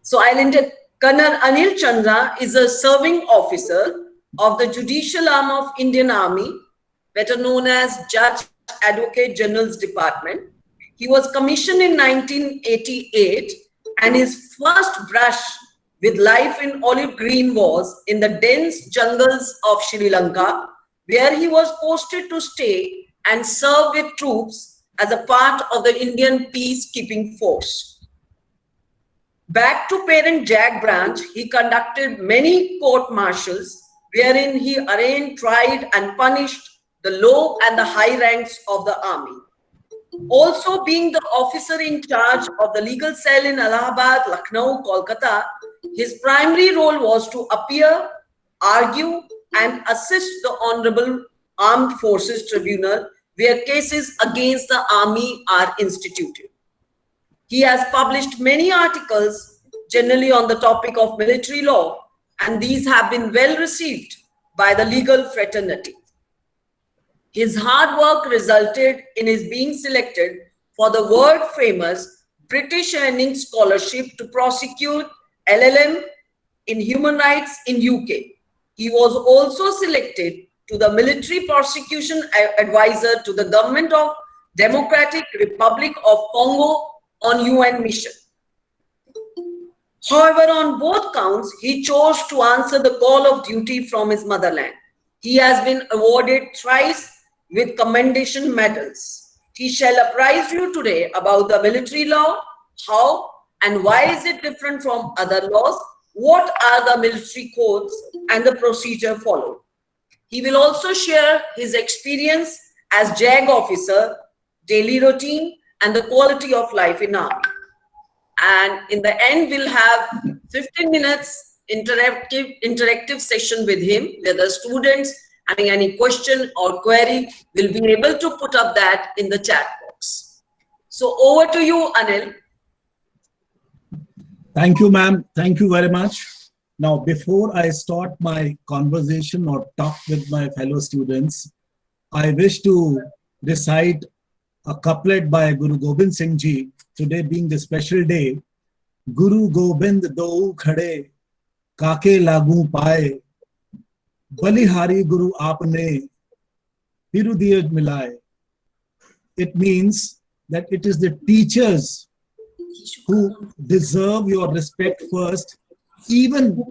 So I'll enter. Colonel Anil Chandra is a serving officer of the Judicial Arm of Indian Army, better known as Judge Advocate General's Department. He was commissioned in 1988, and his first brush with life in olive green was in the dense jungles of Sri Lanka, where he was posted to stay and serve with troops as a part of the Indian peacekeeping force. Back to parent JAG branch, he conducted many court martials wherein he arraigned, tried, and punished the low and the high ranks of the army. Also, being the officer in charge of the legal cell in Allahabad, Lucknow, Kolkata, his primary role was to appear, argue, and assist the Honorable Armed Forces Tribunal where cases against the army are instituted. He has published many articles, generally on the topic of military law, and these have been well received by the legal fraternity. His hard work resulted in his being selected for the world-famous British Earning Scholarship to prosecute LLM in human rights in UK. He was also selected to the Military Prosecution Advisor to the Government of Democratic Republic of Congo on UN mission. However, on both counts, he chose to answer the call of duty from his motherland. He has been awarded thrice with commendation medals. He shall apprise you today about the military law, how and why is it different from other laws, what are the military codes and the procedure followed. He will also share his experience as JAG officer, daily routine, and the quality of life in army. And in the end, we'll have 15 minutes interactive session with him, where the students having any question or query will be able to put up that in the chat box. So over to you, Anil. Thank you, ma'am. Thank you very much. Now, before I start my conversation or talk with my fellow students, I wish to recite a couplet by Guru Gobind Singh Ji, today being the special day. Guru Gobind do khade, kaake lagu paaye, balihari Guru aapne, hirudiyaj milaye. It means that it is the teachers who deserve your respect first. Even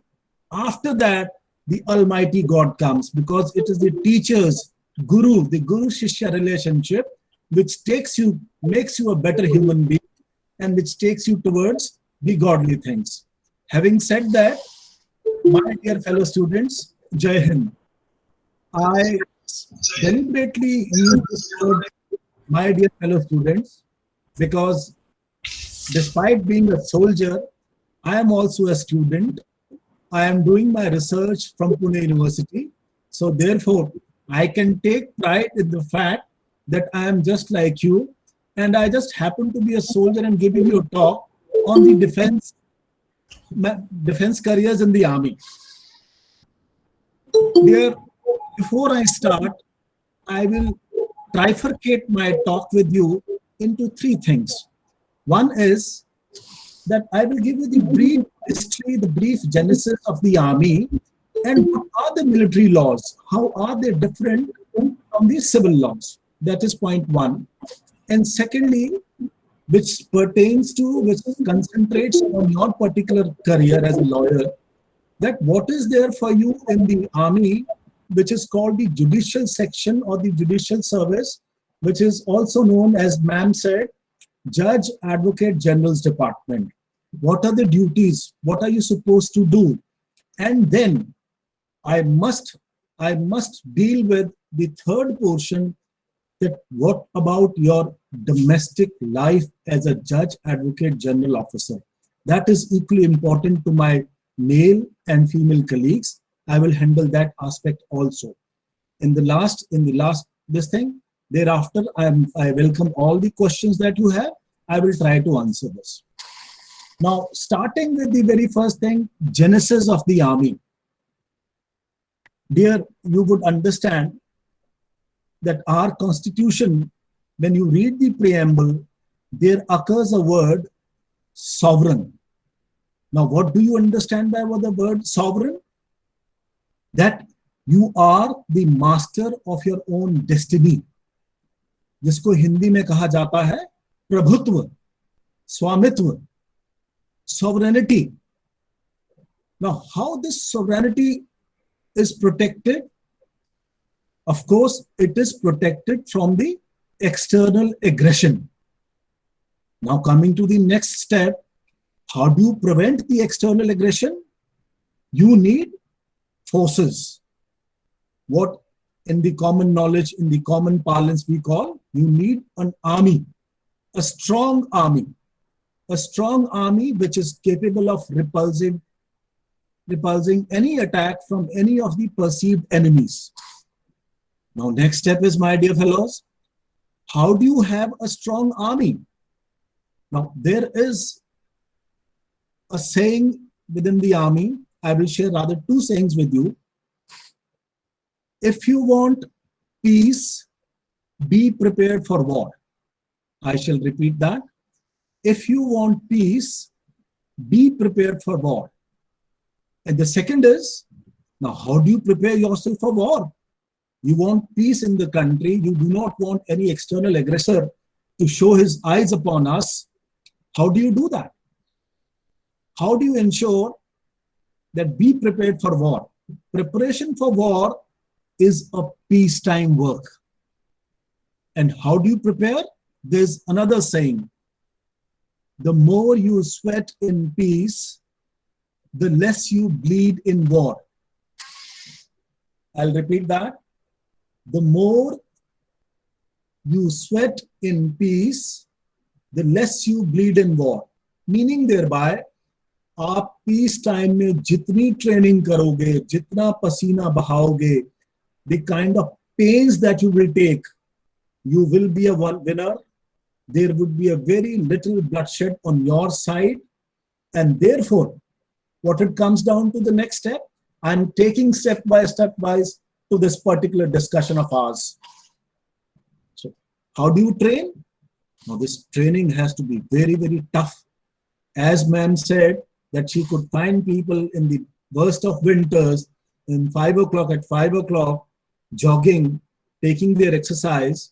after that, the Almighty God comes, because it is the teachers, Guru, the Guru-Shishya relationship, which makes you a better human being and which takes you towards the godly things. Having said that, my dear fellow students, Jai Hind. I deliberately use this word, my dear fellow students, because despite being a soldier, I am also a student. I am doing my research from Pune University. So therefore, I can take pride in the fact that I am just like you, and I just happen to be a soldier and giving you a talk on the defense careers in the army. Dear, before I start, I will trifurcate my talk with you into three things. One is that I will give you the brief history, the brief genesis of the army, and what are the military laws? How are they different from the civil laws? That is point one. And secondly, which concentrates on your particular career as a lawyer, that what is there for you in the army, which is called the judicial section or the judicial service, which is also known, as ma'am said, Judge Advocate General's Department. What are the duties? What are you supposed to do? And then I must deal with the third portion, that what about your domestic life as a Judge Advocate General officer? That is equally important to my male and female colleagues. I will handle that aspect also. In the last this thing, thereafter, I welcome all the questions that you have. I will try to answer this. Now, starting with the very first thing, genesis of the army. Dear, you would understand that our constitution, when you read the preamble, there occurs a word sovereign. Now, what do you understand by the word sovereign? That you are the master of your own destiny, जिसको हिंदी में कहा जाता है प्रभुत्व, स्वामित्व, sovereignty. Now, how this sovereignty is protected? Of course, it is protected from the external aggression. Now, coming to the next step, how do you prevent the external aggression? You need forces. What in the common knowledge, in the common parlance we call, you need an army, a strong army which is capable of repulsing any attack from any of the perceived enemies. Now, next step is, my dear fellows, how do you have a strong army? Now, there is a saying within the army. I will share rather two sayings with you. If you want peace, be prepared for war. I shall repeat that. If you want peace, be prepared for war. And the second is, now how do you prepare yourself for war? You want peace in the country. You do not want any external aggressor to show his eyes upon us. How do you do that? How do you ensure that be prepared for war? Preparation for war is a peacetime work. And how do you prepare? There's another saying. The more you sweat in peace, the less you bleed in war. I'll repeat that. The more you sweat in peace, the less you bleed in war. Meaning thereby, आप peace time में जितनी training करोगे, जितना पसीना बहाओगे, the kind of pains that you will take, you will be a winner. There would be a very little bloodshed on your side. And therefore, what it comes down to the next step, I'm taking step by step to this particular discussion of ours. So, how do you train? Now, this training has to be very, very tough. As ma'am said, that she could find people in the worst of winters in 5 o'clock, at 5 o'clock, jogging, taking their exercise.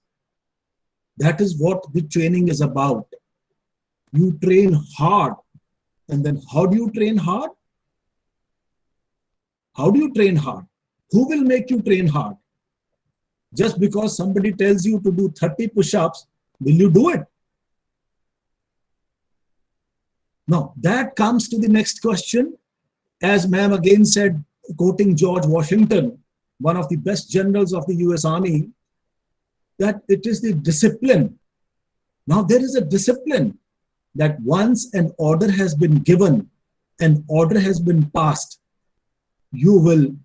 That is what the training is about. You train hard. And then how do you train hard? How do you train hard? Who will make you train hard? Just because somebody tells you to do 30 push-ups, will you do it? Now, that comes to the next question. As ma'am again said, quoting George Washington, one of the best generals of the US Army, that it is the discipline. Now, there is a discipline that once an order has been given, an order has been passed, you will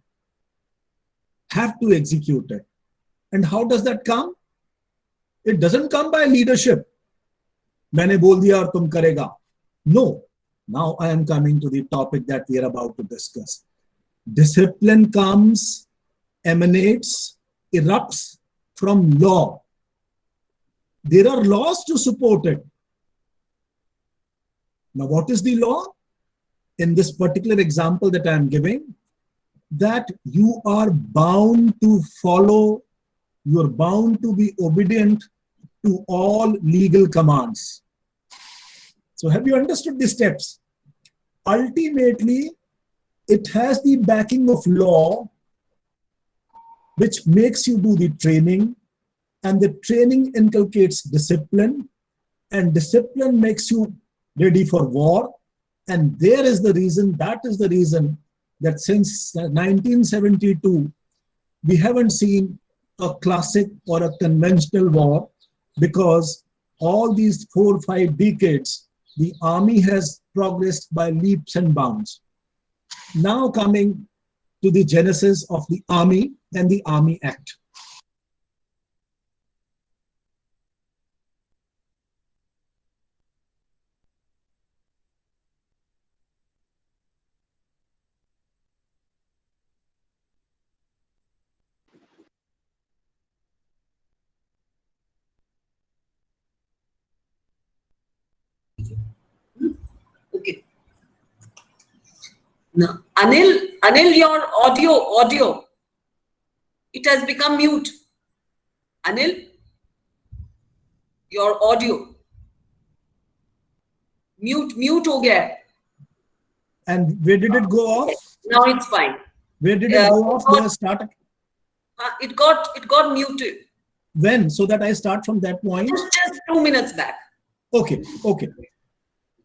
have to execute it. And how does that come? It doesn't come by leadership. मैंने बोल दिया और तुम करेगा. No. Now I am coming to the topic that we are about to discuss. Discipline comes, emanates, erupts from law. There are laws to support it. Now, what is the law? In this particular example that I am giving, that you are bound to follow, you are bound to be obedient to all legal commands. So have you understood the steps? Ultimately, it has the backing of law, which makes you do the training, and the training inculcates discipline, and discipline makes you ready for war. And there is the reason, that is the reason that since 1972, we haven't seen a classic or a conventional war, because all these 4 or 5 decades, the army has progressed by leaps and bounds. Now coming to the genesis of the army and the Army Act. Okay. No. Anil, your audio. It has become mute. Anil, your audio. Mute हो गया है. And where did it go off? Now it's fine. Where did it go off? Do I start? It got muted. When? So that I start from that point? Just 2 minutes back. Okay.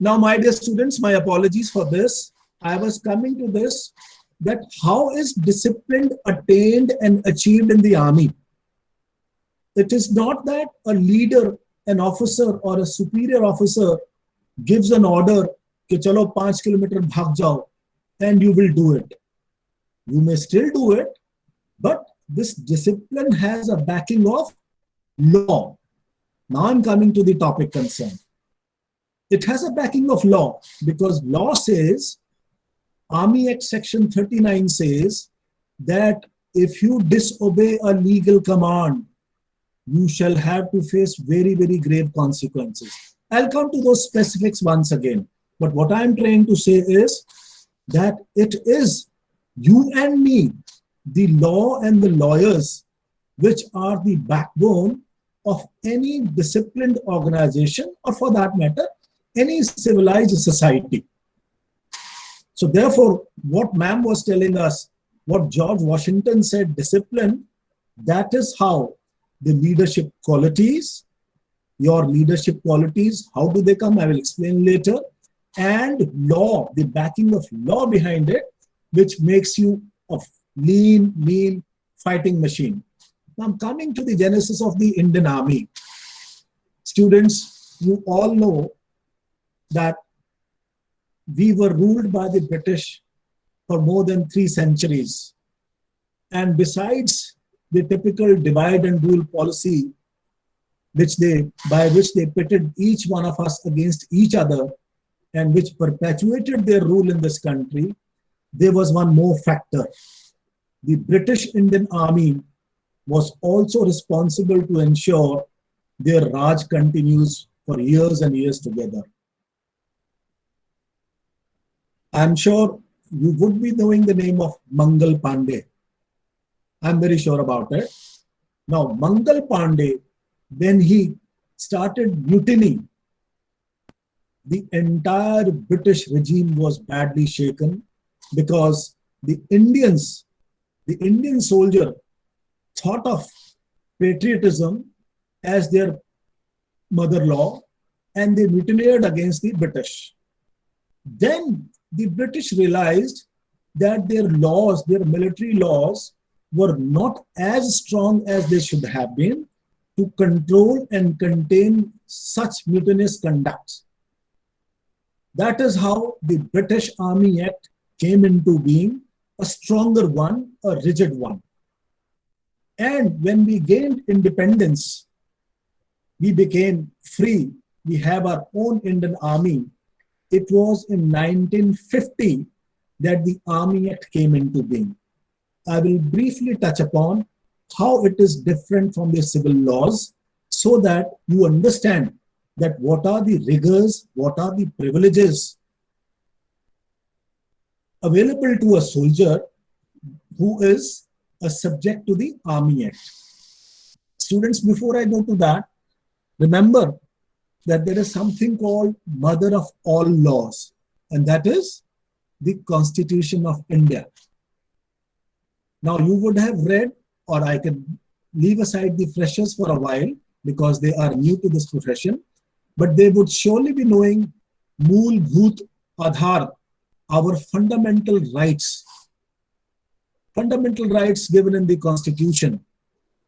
Now, my dear students, my apologies for this. I was coming to this, that how is discipline attained and achieved in the army? It is not that a leader, an officer or a superior officer gives an order, कि चलो 5 kilometer भाग जाओ, and you will do it. You may still do it, but this discipline has a backing of law. Now I'm coming to the topic concerned. It has a backing of law because law says, Army Act Section 39 says that if you disobey a legal command, you shall have to face very, very grave consequences. I'll come to those specifics once again. But what I'm trying to say is that it is you and me, the law and the lawyers, which are the backbone of any disciplined organization, or for that matter, any civilized society. So therefore, what ma'am was telling us, what George Washington said, discipline, that is how the leadership qualities, your leadership qualities, how do they come? I will explain later. And law, the backing of law behind it, which makes you a lean, mean fighting machine. Now I'm coming to the genesis of the Indian Army. Students, you all know that we were ruled by the British for more than 3 centuries. And besides the typical divide and rule policy, by which they pitted each one of us against each other, and which perpetuated their rule in this country, there was one more factor. The British Indian Army was also responsible to ensure their Raj continues for years and years together. I'm sure you would be knowing the name of Mangal Pandey. I'm very sure about it. Now, Mangal Pandey, when he started mutiny, the entire British regime was badly shaken because the Indian soldier thought of patriotism as their mother law, and they mutineered against the British. Then the British realized that their laws, their military laws, were not as strong as they should have been to control and contain such mutinous conduct. That is how the British Army Act came into being, a stronger one, a rigid one. And when we gained independence, we became free. We have our own Indian Army. It was in 1950 that the Army Act came into being. I will briefly touch upon how it is different from the civil laws so that you understand that what are the rigors, what are the privileges available to a soldier who is a subject to the Army Act. Students, before I go to that, remember that there is something called mother of all laws, and that is the Constitution of India. Now, you would have read, or I can leave aside the freshers for a while because they are new to this profession, but they would surely be knowing Moolbhoot Aadhaar, our fundamental rights given in the Constitution.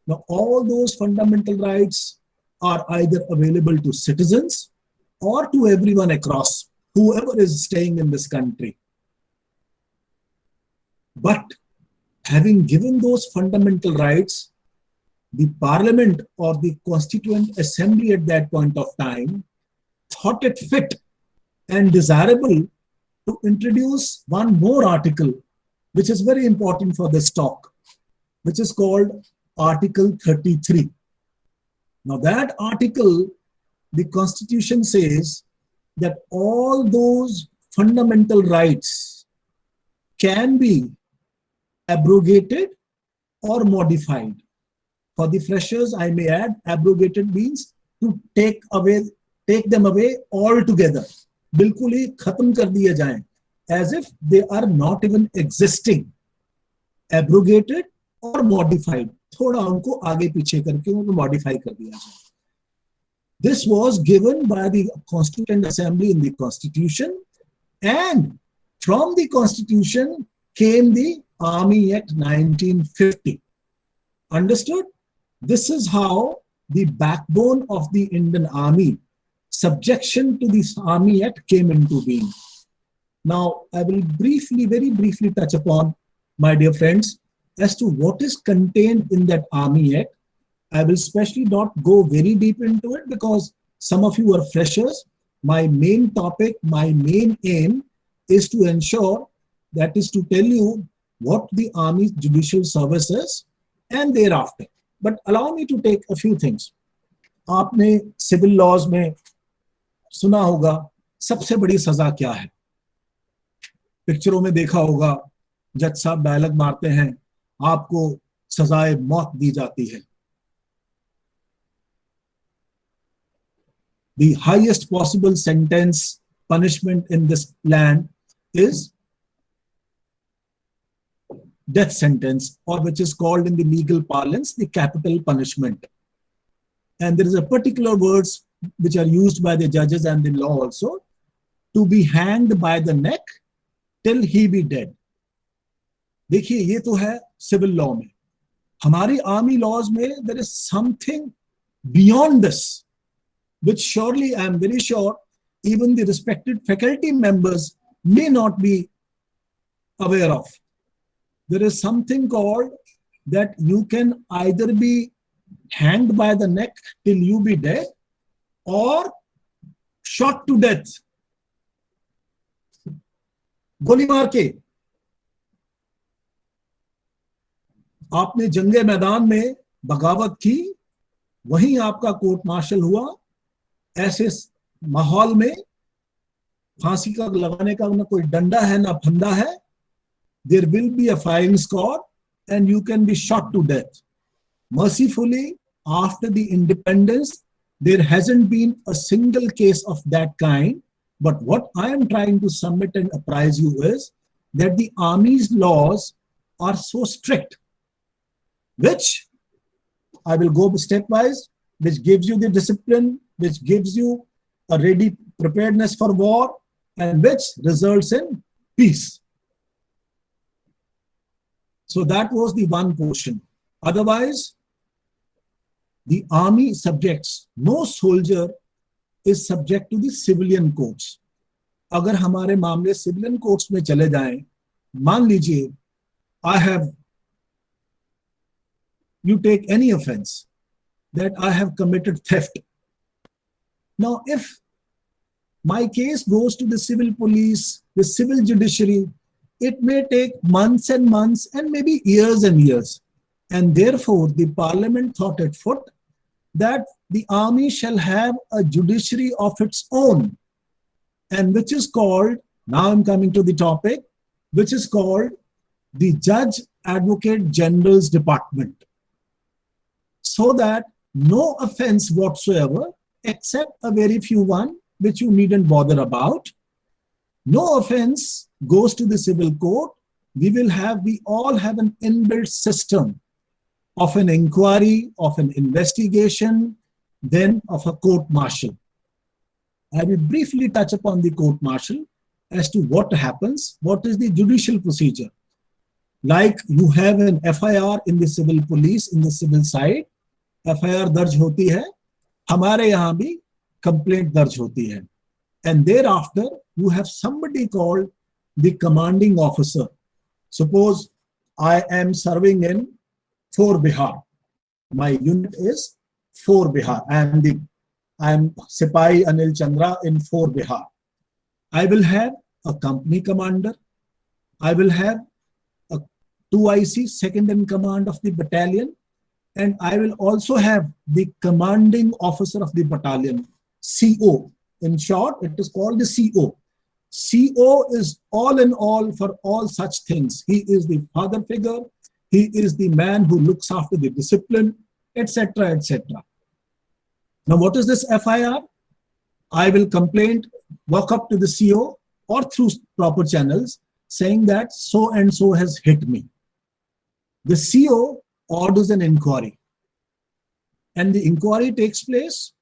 Now, all those fundamental rights are either available to citizens or to everyone across, whoever is staying in this country. But having given those fundamental rights, the Parliament or the Constituent Assembly at that point of time thought it fit and desirable to introduce one more article, which is very important for this talk, which is called Article 33. Now that article, the Constitution says that all those fundamental rights can be abrogated or modified. For the freshers, I may add, abrogated means to take them away altogether. बिल्कुल ही खत्म कर दिए जाएं, as if they are not even existing. Abrogated or modified, थोड़ा उनको आगे पीछे करके उनको modify कर दिया जाए. This was given by the Constituent Assembly in the Constitution, and from the Constitution came the Army Act 1950. Understood? This is how the backbone of the Indian Army, subjection to this Army Act, came into being. Now, I will very briefly touch upon, my dear friends, as to what is contained in that Army Act. I will especially not go very deep into it because some of you are freshers. My main topic, my main aim is to ensure, that is to tell you what the Army Judicial Service is and thereafter. But allow me to take a few things. आपने civil laws में सुना होगा सबसे बड़ी सजा क्या है. पिक्चरों में देखा होगा जज साहब डायलॉग मारते हैं, आपको सजाए मौत दी जाती है. The highest possible sentence, punishment in this land is death sentence, or which is called in the legal parlance the capital punishment. And there is a particular words which are used by the judges and the law also, to be hanged by the neck till he be dead. देखिए ये तो है civil law में. हमारी army laws में there is something beyond this, which surely I am very sure even the respected faculty members may not be aware of. There is something called that you can either be hanged by the neck till you be dead or shot to death. गोली मार के. आपने जंगे मैदान में बगावत की, वहीं आपका कोर्ट मार्शल हुआ. ऐसे माहौल में फांसी का लगाने का ना कोई डंडा है ना फंदा है. There will be a firing squad and you can be shot to death. Mercifully, after the independence, there hasn't been a single case of that kind. But what I am trying to submit and apprise you is that the Army's laws are so strict, which I will go stepwise, which gives you the discipline, which gives you a ready preparedness for war, and which results in peace. So that was the one portion. Otherwise, the army subjects, no soldier is subject to the civilian courts. अगर हमारे मामले civilian courts में चले जाएं, मान लीजिए, you take any offense that I have committed theft. Now, if my case goes to the civil police, the civil judiciary, it may take months and months and maybe years and years. And therefore, the parliament thought it fit that the army shall have a judiciary of its own, and which is called, now I'm coming to the topic, which is called the Judge Advocate General's Department. So that no offense whatsoever, except a very few one, which you needn't bother about, no offense goes to the civil court. We all have an inbuilt system of an inquiry, of an investigation, then of a court martial. I will briefly touch upon the court martial as to what happens, what is the judicial procedure. Like you have an FIR in the civil police, in the civil side, FIR दर्ज होती है, हमारे यहाँ भी complaint दर्ज होती है. And thereafter, you have somebody called the commanding officer. Suppose I am serving in 4 Bihar. My unit is 4 Bihar. I am Sipahi Anil Chandra in 4 Bihar. I will have a company commander. I will have a 2IC, second in command of the battalion. And I will also have the commanding officer of the battalion, CO. In short, it is called the CO. CO is all in all for all such things. He is the father figure. He is the man who looks after the discipline, etc., etc. Now, what is this FIR? I will complain, walk up to the CO or through proper channels saying that so and so has hit me. The CO orders an inquiry, and the inquiry takes place.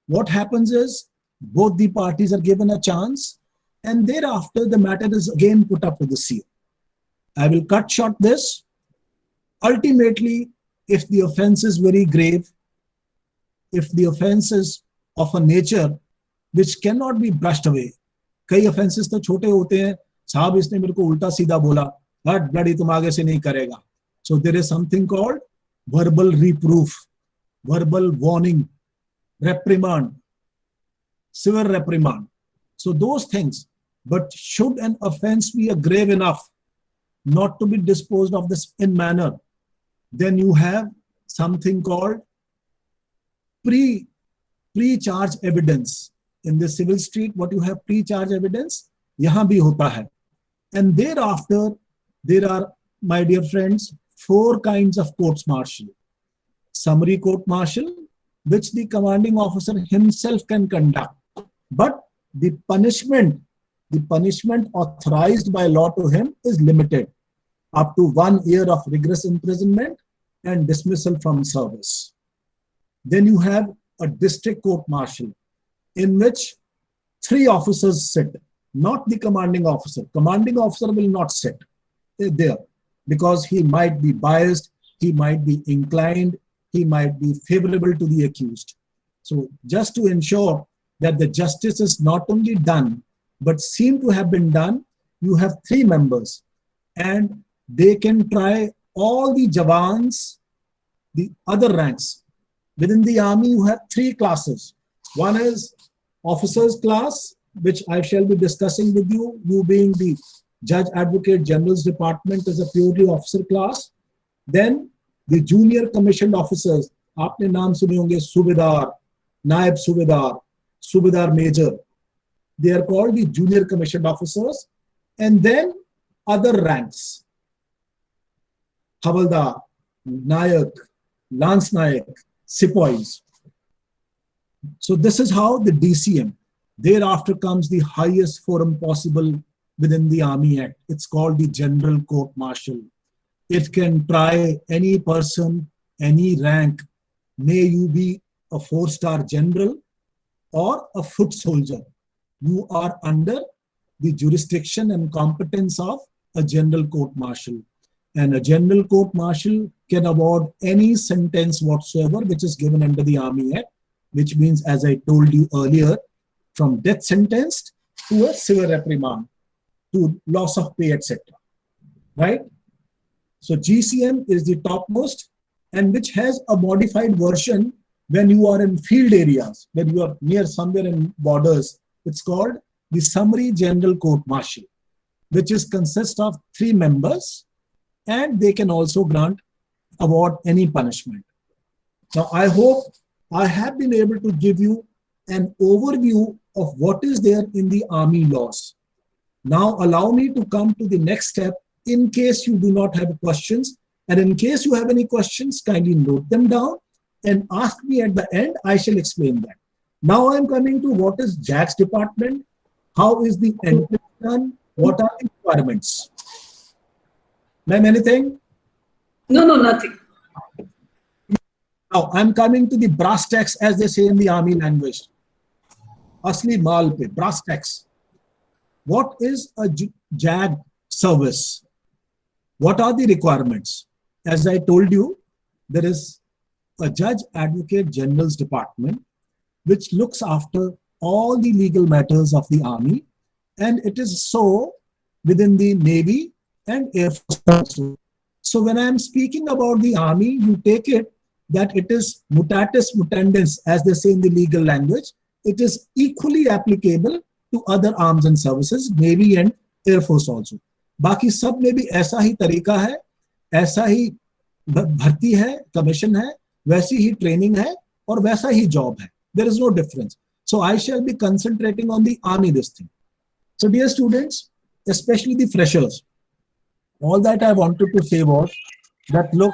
What happens is both the parties are given a chance, and thereafter the matter is again put up to the CO. I will cut short this. Ultimately, if the offense is very grave, if the offense is of a nature which cannot be brushed away, कई offenses तो छोटे होते हैं, साहब इसने मेरे को उल्टा सीधा बोला, हट ब्लडी तुम आगे से नहीं करेगा. So there is something called verbal reproof, verbal warning, reprimand, severe reprimand. So those things. But should an offense be grave enough not to be disposed of this in manner, then you have something called pre-charge evidence. In the civil street, what you have pre-charge evidence, yahan bhi hota hai. And thereafter, there are, my dear friends, 4 kinds of courts martial. Summary court martial, which the commanding officer himself can conduct. But the punishment authorized by law to him is limited up to 1 year of rigorous imprisonment and dismissal from service. Then you have a district court martial in which 3 officers sit, not the commanding officer. Commanding officer will not sit there because he might be biased, he might be inclined, he might be favorable to the accused. So just to ensure that the justice is not only done, but seem to have been done, you have 3 members, and they can try all the Jawans, the other ranks. Within the army, you have 3 classes. One is officers class, which I shall be discussing with you. You being the Judge Advocate General's Department is a purely officer class. Then the junior commissioned officers, आपने नाम सुने होंगे, सूबेदार, नायब सूबेदार, सूबेदार major. They are called the junior commissioned officers. And then other ranks, Havaldar, Nayak, Lance Nayak, Sepoys. So this is how the DCM. Thereafter comes the highest forum possible within the Army Act. It's called the General Court Martial. It can try any person, any rank. May you be a 4-star general or a foot soldier. You are under the jurisdiction and competence of a general court martial. And a general court martial can award any sentence whatsoever which is given under the Army Act, which means, as I told you earlier, from death sentence to a severe reprimand, to loss of pay, etc. Right? So GCM is the topmost, and which has a modified version when you are in field areas, when you are near somewhere in borders. It's called the Summary General Court Martial, which is consists of 3 members, and they can also award any punishment. Now, I hope I have been able to give you an overview of what is there in the Army laws. Now, allow me to come to the next step in case you do not have questions. And in case you have any questions, kindly note them down and ask me at the end. I shall explain that. Now I'm coming to what is JAG's department, how is the entry done, what are the requirements. Ma'am, anything? No, nothing. Now I'm coming to the brass tacks, as they say in the army language. Asli maal pe, brass tacks. What is a JAG service? What are the requirements? As I told you, there is a Judge Advocate General's Department which looks after all the legal matters of the Army, and it is so within the Navy and Air Force. So when I am speaking about the Army, you take it that it is mutatis mutandis, as they say in the legal language. It is equally applicable to other arms and services, Navy and Air Force also. बाकी सब में भी ऐसा ही तरीका है, ऐसा ही भर्ती है, कमीशन है, वैसी ही ट्रेनिंग है और वैसा ही जॉब है. There is no difference. So I shall be concentrating on the Army this thing. So dear students, especially the freshers, all that I wanted to say was that look,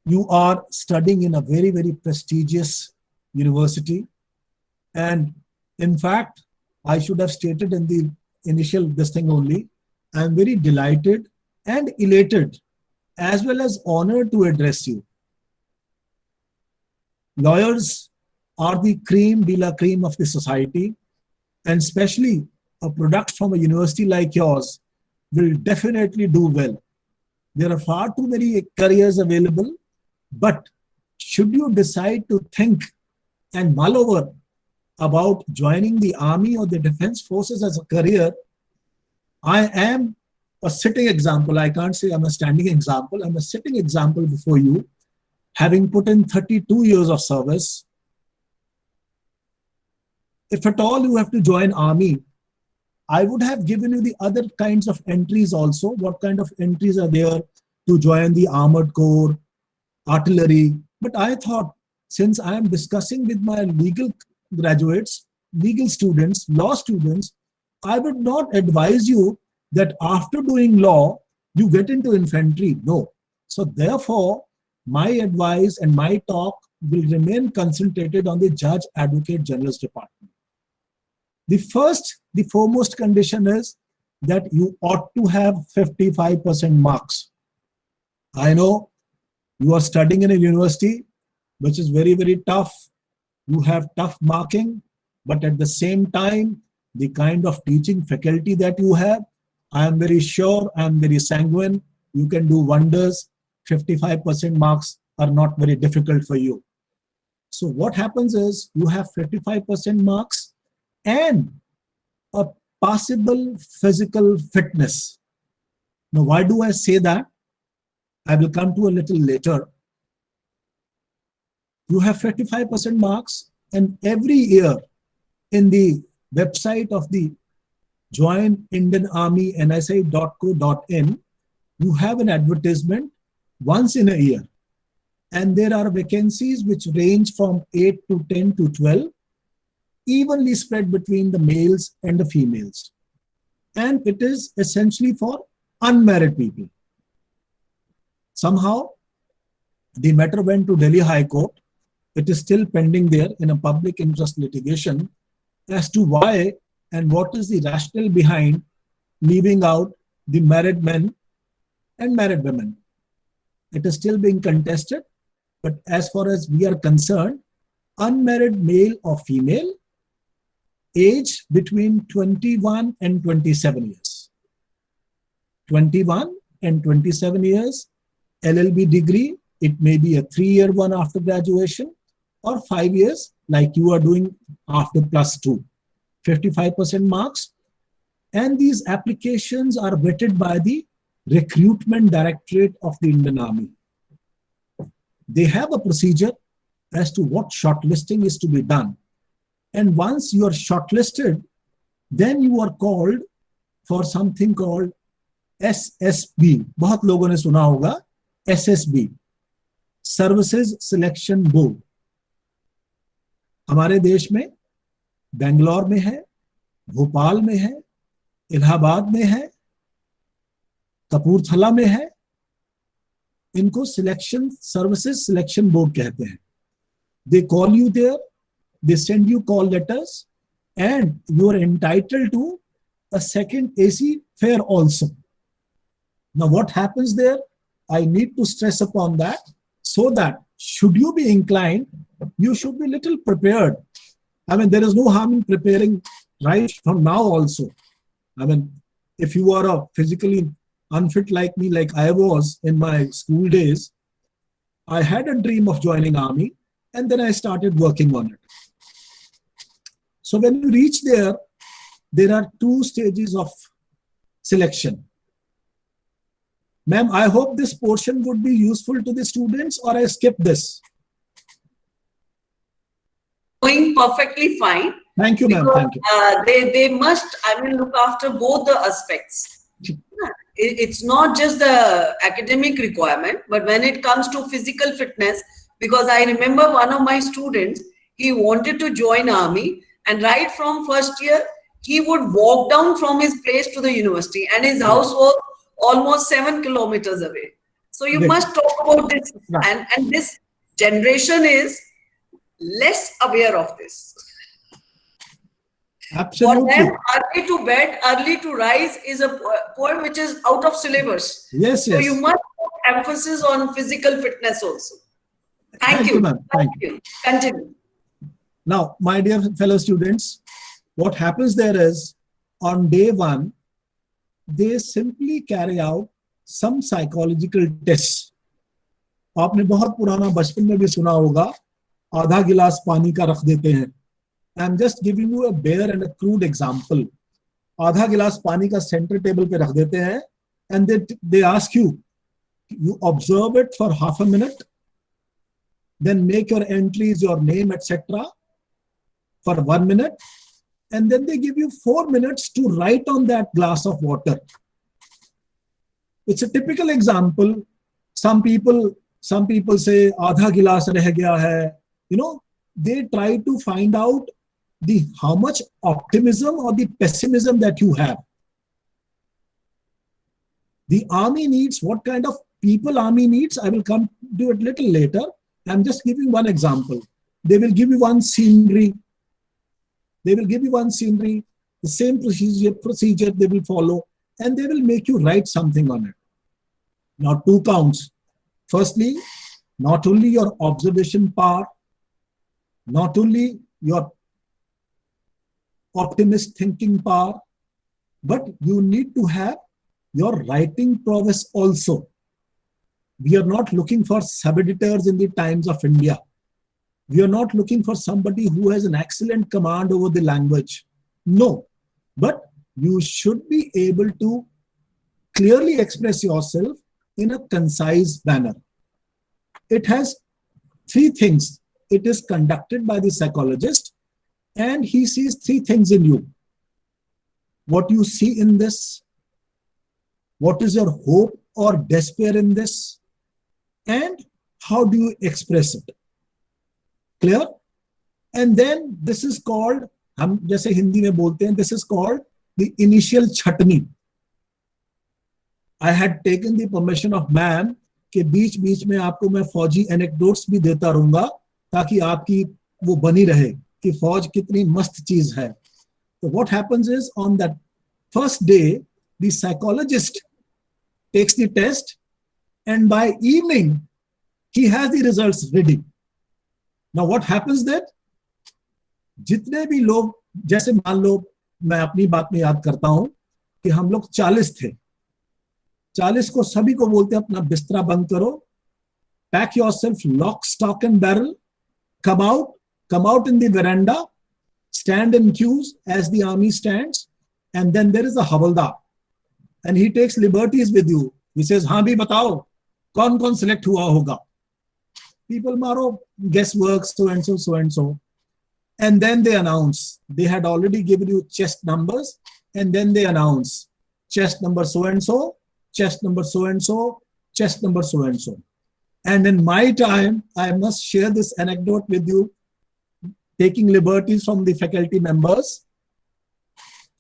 you are studying in a very, very prestigious university. And in fact, I should have stated in the initial this thing only, I'm very delighted and elated as well as honored to address you. Lawyers are the cream de la cream of the society, and especially a product from a university like yours will definitely do well. There are far too many careers available, but should you decide to think and mull over about joining the army or the defense forces as a career, I am a sitting example. I can't say I'm a standing example. I'm a sitting example before you, having put in 32 years of service. If at all you have to join army, I would have given you the other kinds of entries also. What kind of entries are there to join the armored corps, artillery? But I thought, since I am discussing with my legal graduates, legal students, law students, I would not advise you that after doing law, you get into infantry. No. So therefore, my advice and my talk will remain concentrated on the Judge Advocate General's Department. The foremost condition is that you ought to have 55% marks. I know you are studying in a university which is very, very tough. You have tough marking, but at the same time, the kind of teaching faculty that you have, I am very sure, I am very sanguine, you can do wonders. 55% marks are not very difficult for you. So what happens is you have 55% marks and a possible physical fitness. Now, why do I say that? I will come to a little later. You have 55% marks, and every year in the website of the Join Indian Army NSI.co.in, you have an advertisement once in a year. And there are vacancies which range from 8 to 10 to 12, evenly spread between the males and the females. And it is essentially for unmarried people. Somehow, the matter went to Delhi High Court. It is still pending there in a public interest litigation as to why and what is the rationale behind leaving out the married men and married women. It is still being contested, but as far as we are concerned, unmarried male or female, age between 21 and 27 years. 21 and 27 years, LLB degree, it may be a 3-year one after graduation or 5 years like you are doing after +2. 55% marks. And these applications are vetted by the Recruitment Directorate of the Indian Army. They have a procedure as to what shortlisting is to be done. And once you are shortlisted, then you are called for something called SSB. बहुत लोगों ने सुना होगा SSB, Services Selection Board. हमारे देश में बेंगलोर में है, भोपाल में है, इलाहाबाद में है, कपूरथला में है. इनको सिलेक्शन सर्विसेज सिलेक्शन बोर्ड कहते हैं. They call you there, they send you call letters, and you are entitled to a second AC fare also. Now what happens there? I need to stress upon that, so that should you be inclined, you should be little prepared. I mean, there is no harm in preparing right from now also. I mean, if you are a physically unfit like me, like I was in my school days, I had a dream of joining army, and then I started working on it. So when you reach there, there are 2 stages of selection. Ma'am, I hope this portion would be useful to the students, or I skip this. Doing perfectly fine. Thank you, ma'am. Thank you. They must, I mean, look after both the aspects. It's not just the academic requirement, but when it comes to physical fitness, because I remember one of my students, he wanted to join army, and right from first year, he would walk down from his place to the university, and his house was almost 7 kilometers away. So you Great. must talk about this, Right. and this generation is less aware of this. For Absolutely. them, early to bed, early to rise is a poem which is out of syllabus. Yes, So yes. you must put emphasis on physical fitness also. Thank you. ma'am. Thank you. Continue. Now, my dear fellow students, what happens there is on day one, they simply carry out some psychological tests. आपने बहुत पुराना बचपन में भी सुना होगा, आधा गिलास पानी का रख देते हैं. I'm just giving you a bare and a crude example. आधा गिलास पानी का सेंटर टेबल पे रख देते हैं, and they ask you, you observe it for half a minute, then make your entries, your name, etc. for 1 minute, and then they give you 4 minutes to write on that glass of water. It's a typical example. Some people say आधा गिलास रह गया है. You know, they try to find out how much optimism or the pessimism that you have. The army needs, what kind of people army needs, I will come to it little later. I'm just giving one example. They will give you one scenery. The same procedure they will follow, and they will make you write something on it. Now, 2 counts. Firstly, not only your observation power, not only your optimist thinking power, but you need to have your writing prowess also. We are not looking for sub-editors in the Times of India. We are not looking for somebody who has an excellent command over the language. No, but you should be able to clearly express yourself in a concise manner. It has 3 things. It is conducted by the psychologist, and he sees 3 things in you. What you see in this, what is your hope or despair in this, and how do you express it? Clear? And then this is called, हम जैसे हिंदी में बोलते हैं, this is called the initial chutney. I had taken the permission of ma'am कि बीच बीच में आपको मैं फौजी एनेक्डोट्स भी देता रहूंगा ताकि आपकी वो बनी रहे कि फौज कितनी मस्त चीज है. So what happens is, on that first day, the psychologist takes the test, and by evening, he has the results ready. Now what happens then? जितने भी लोग, जैसे मान लो मैं अपनी बात में याद करता हूं कि हम लोग 40 थे. 40 को सभी को बोलते हैं अपना बिस्तरा बंद करो, pack yourself lock, stock and barrel, come out in the veranda, stand in queues as the army stands, and then there is a havaldar, and he takes liberties with you. He says, हाँ भी बताओ कौन कौन select हुआ होगा. People maro guesswork, so and so, so and so. And then they announce, they had already given you chest numbers, and then they announce chest number so and so, chest number so and so, chest number so and so. And in my time, I must share this anecdote with you, taking liberties from the faculty members.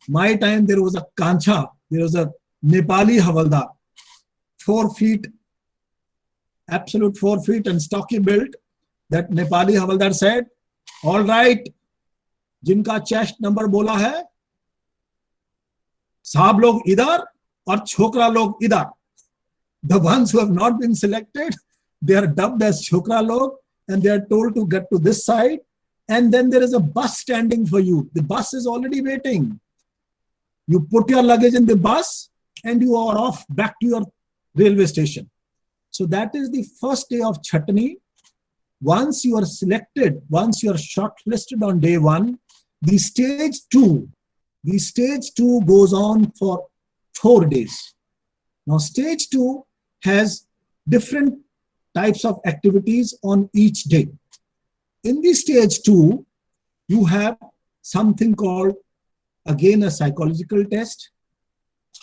My time, there was a Kancha, there was a Nepali Havaldar, 4 feet, absolute 4 feet and stocky built. That Nepali Havaldar said, all right, जिनका chest number बोला है, साहब लोग इधर और छोकरा लोग इधर. The ones who have not been selected, they are dubbed as chokra log, and they are told to get to this side, and then there is a bus standing for you. The bus is already waiting. You put your luggage in the bus and you are off back to your railway station. So that is the first day of Chutney. Once you are selected, once you are shortlisted on day 1, the stage 2 goes on for 4 days. Now stage 2 has different types of activities on each day. In the stage 2, you have something called, again, a psychological test,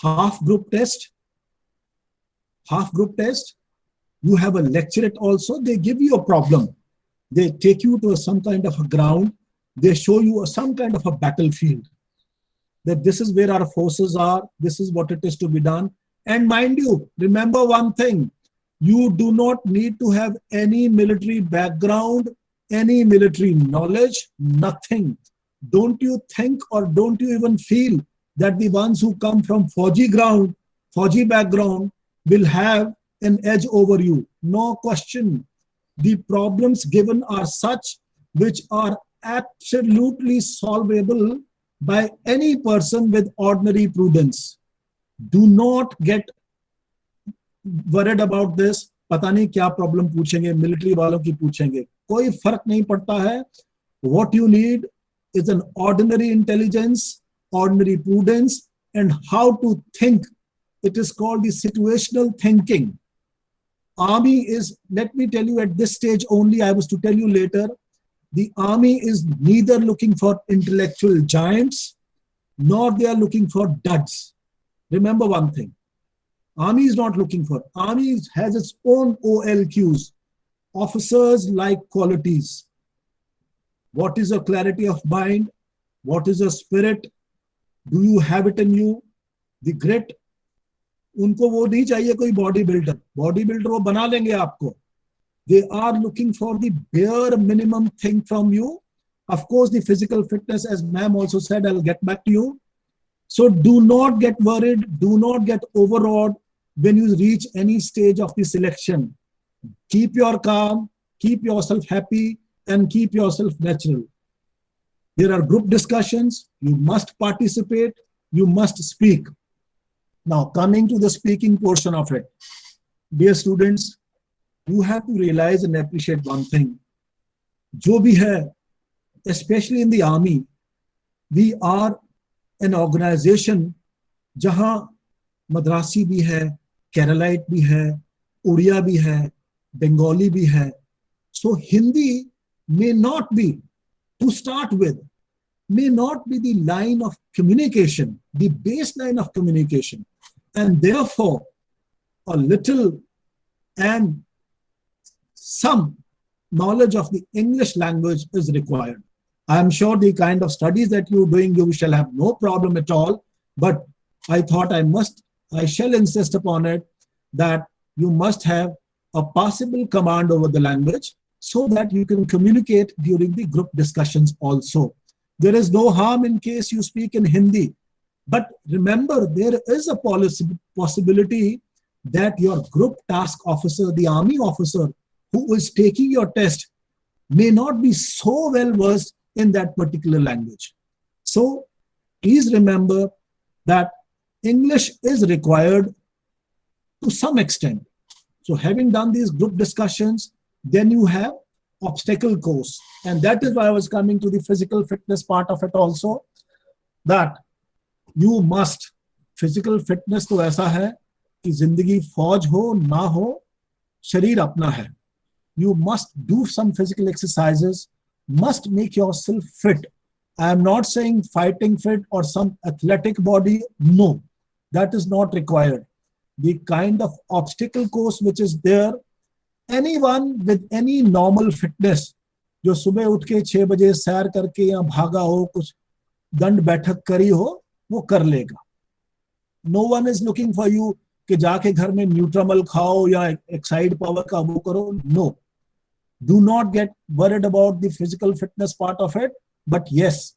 half group test. You have a lecturette also. They give you a problem. They take you to some kind of a ground. They show you some kind of a battlefield, that this is where our forces are, this is what it is to be done. And mind you, remember one thing, you do not need to have any military background, any military knowledge, nothing. Don't you think, or don't you even feel that the ones who come from Fauji ground, Fauji background will have an edge over you? No question. The problems given are such which are absolutely solvable by any person with ordinary prudence. Do not get worried about this. पता नहीं क्या problem पूछेंगे, military वालों की पूछेंगे, कोई फर्क नहीं पड़ता है. What you need is an ordinary intelligence, ordinary prudence, and how to think. It is called the situational thinking. Army is, let me tell you at this stage only, I was to tell you later, the army is neither looking for intellectual giants, nor they are looking for duds. Remember one thing, army is not looking for, army has its own OLQs, officers like qualities. What is your clarity of mind? What is your spirit? Do you have it in you? The grit. उनको वो नहीं चाहिए कोई body builder वो बना लेंगे आपको. They are looking for the bare minimum thing from you. Of course, the physical fitness, as ma'am also said, I'll get back to you. So do not get worried, do not get overawed when you reach any stage of the selection. Keep your calm, keep yourself happy, and keep yourself natural. There are group discussions, you must participate, you must speak. Now, coming to the speaking portion of it, dear students, you have to realize and appreciate one thing. जो भी है, especially in the army, we are an organization जहाँ मद्रासी भी है, Keralite भी है, उड़िया भी है, बंगाली भी है. So Hindi may not be, to start with, may not be the line of communication, the baseline of communication. And therefore, a little and some knowledge of the English language is required. I am sure the kind of studies that you're doing, you shall have no problem at all. But I thought I shall insist upon it that you must have a possible command over the language so that you can communicate during the group discussions also. There is no harm in case you speak in Hindi. But remember, there is a possibility that your group task officer, the army officer who is taking your test, may not be so well versed in that particular language. So please remember that English is required to some extent. So having done these group discussions, then you have obstacle course. And that is why I was coming to the physical fitness part of it also, that you must, physical fitness तो ऐसा है कि जिंदगी फौज हो ना हो, शरीर अपना है. You must do some physical exercises, must make yourself fit. I am not saying fighting fit or some athletic body. No, that is not required. The kind of obstacle course which is there, anyone with any normal fitness, जो सुबह उठ के 6 बजे सैर करके या भागा हो, कुछ दंड बैठक करी हो, वो कर लेगा. No one is looking for you कि जाके घर में न्यूट्रामल खाओ या एक्साइड पावर का वो करो. No. Do not get worried about the physical fitness part of it. But yes,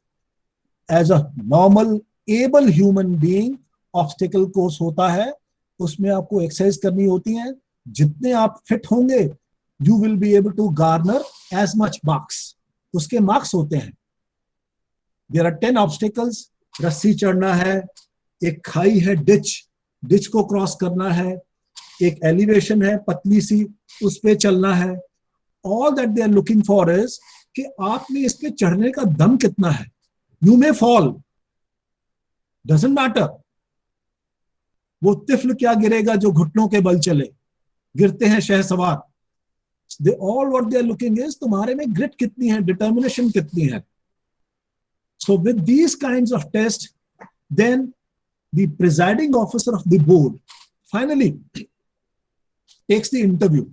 as a normal, able human being, obstacle course होता है, उसमें आपको एक्सरसाइज करनी होती है. जितने आप फिट होंगे, you will be able to garner as much marks. उसके मार्क्स होते हैं. There are 10 obstacles. रस्सी चढ़ना है, एक खाई है, डिच को क्रॉस करना है, एक एलिवेशन है पतली सी, उस पे चलना है. All that they are looking for is कि आप में इस पे चढ़ने का दम कितना है. You may fall, doesn't matter. वो तिफल क्या गिरेगा जो घुटनों के बल चले, गिरते हैं Shahsawar. They all what they are looking is तुम्हारे में ग्रिट कितनी है, डिटर्मिनेशन कितनी है. So with these kinds of tests, then the presiding officer of the board finally takes the interview.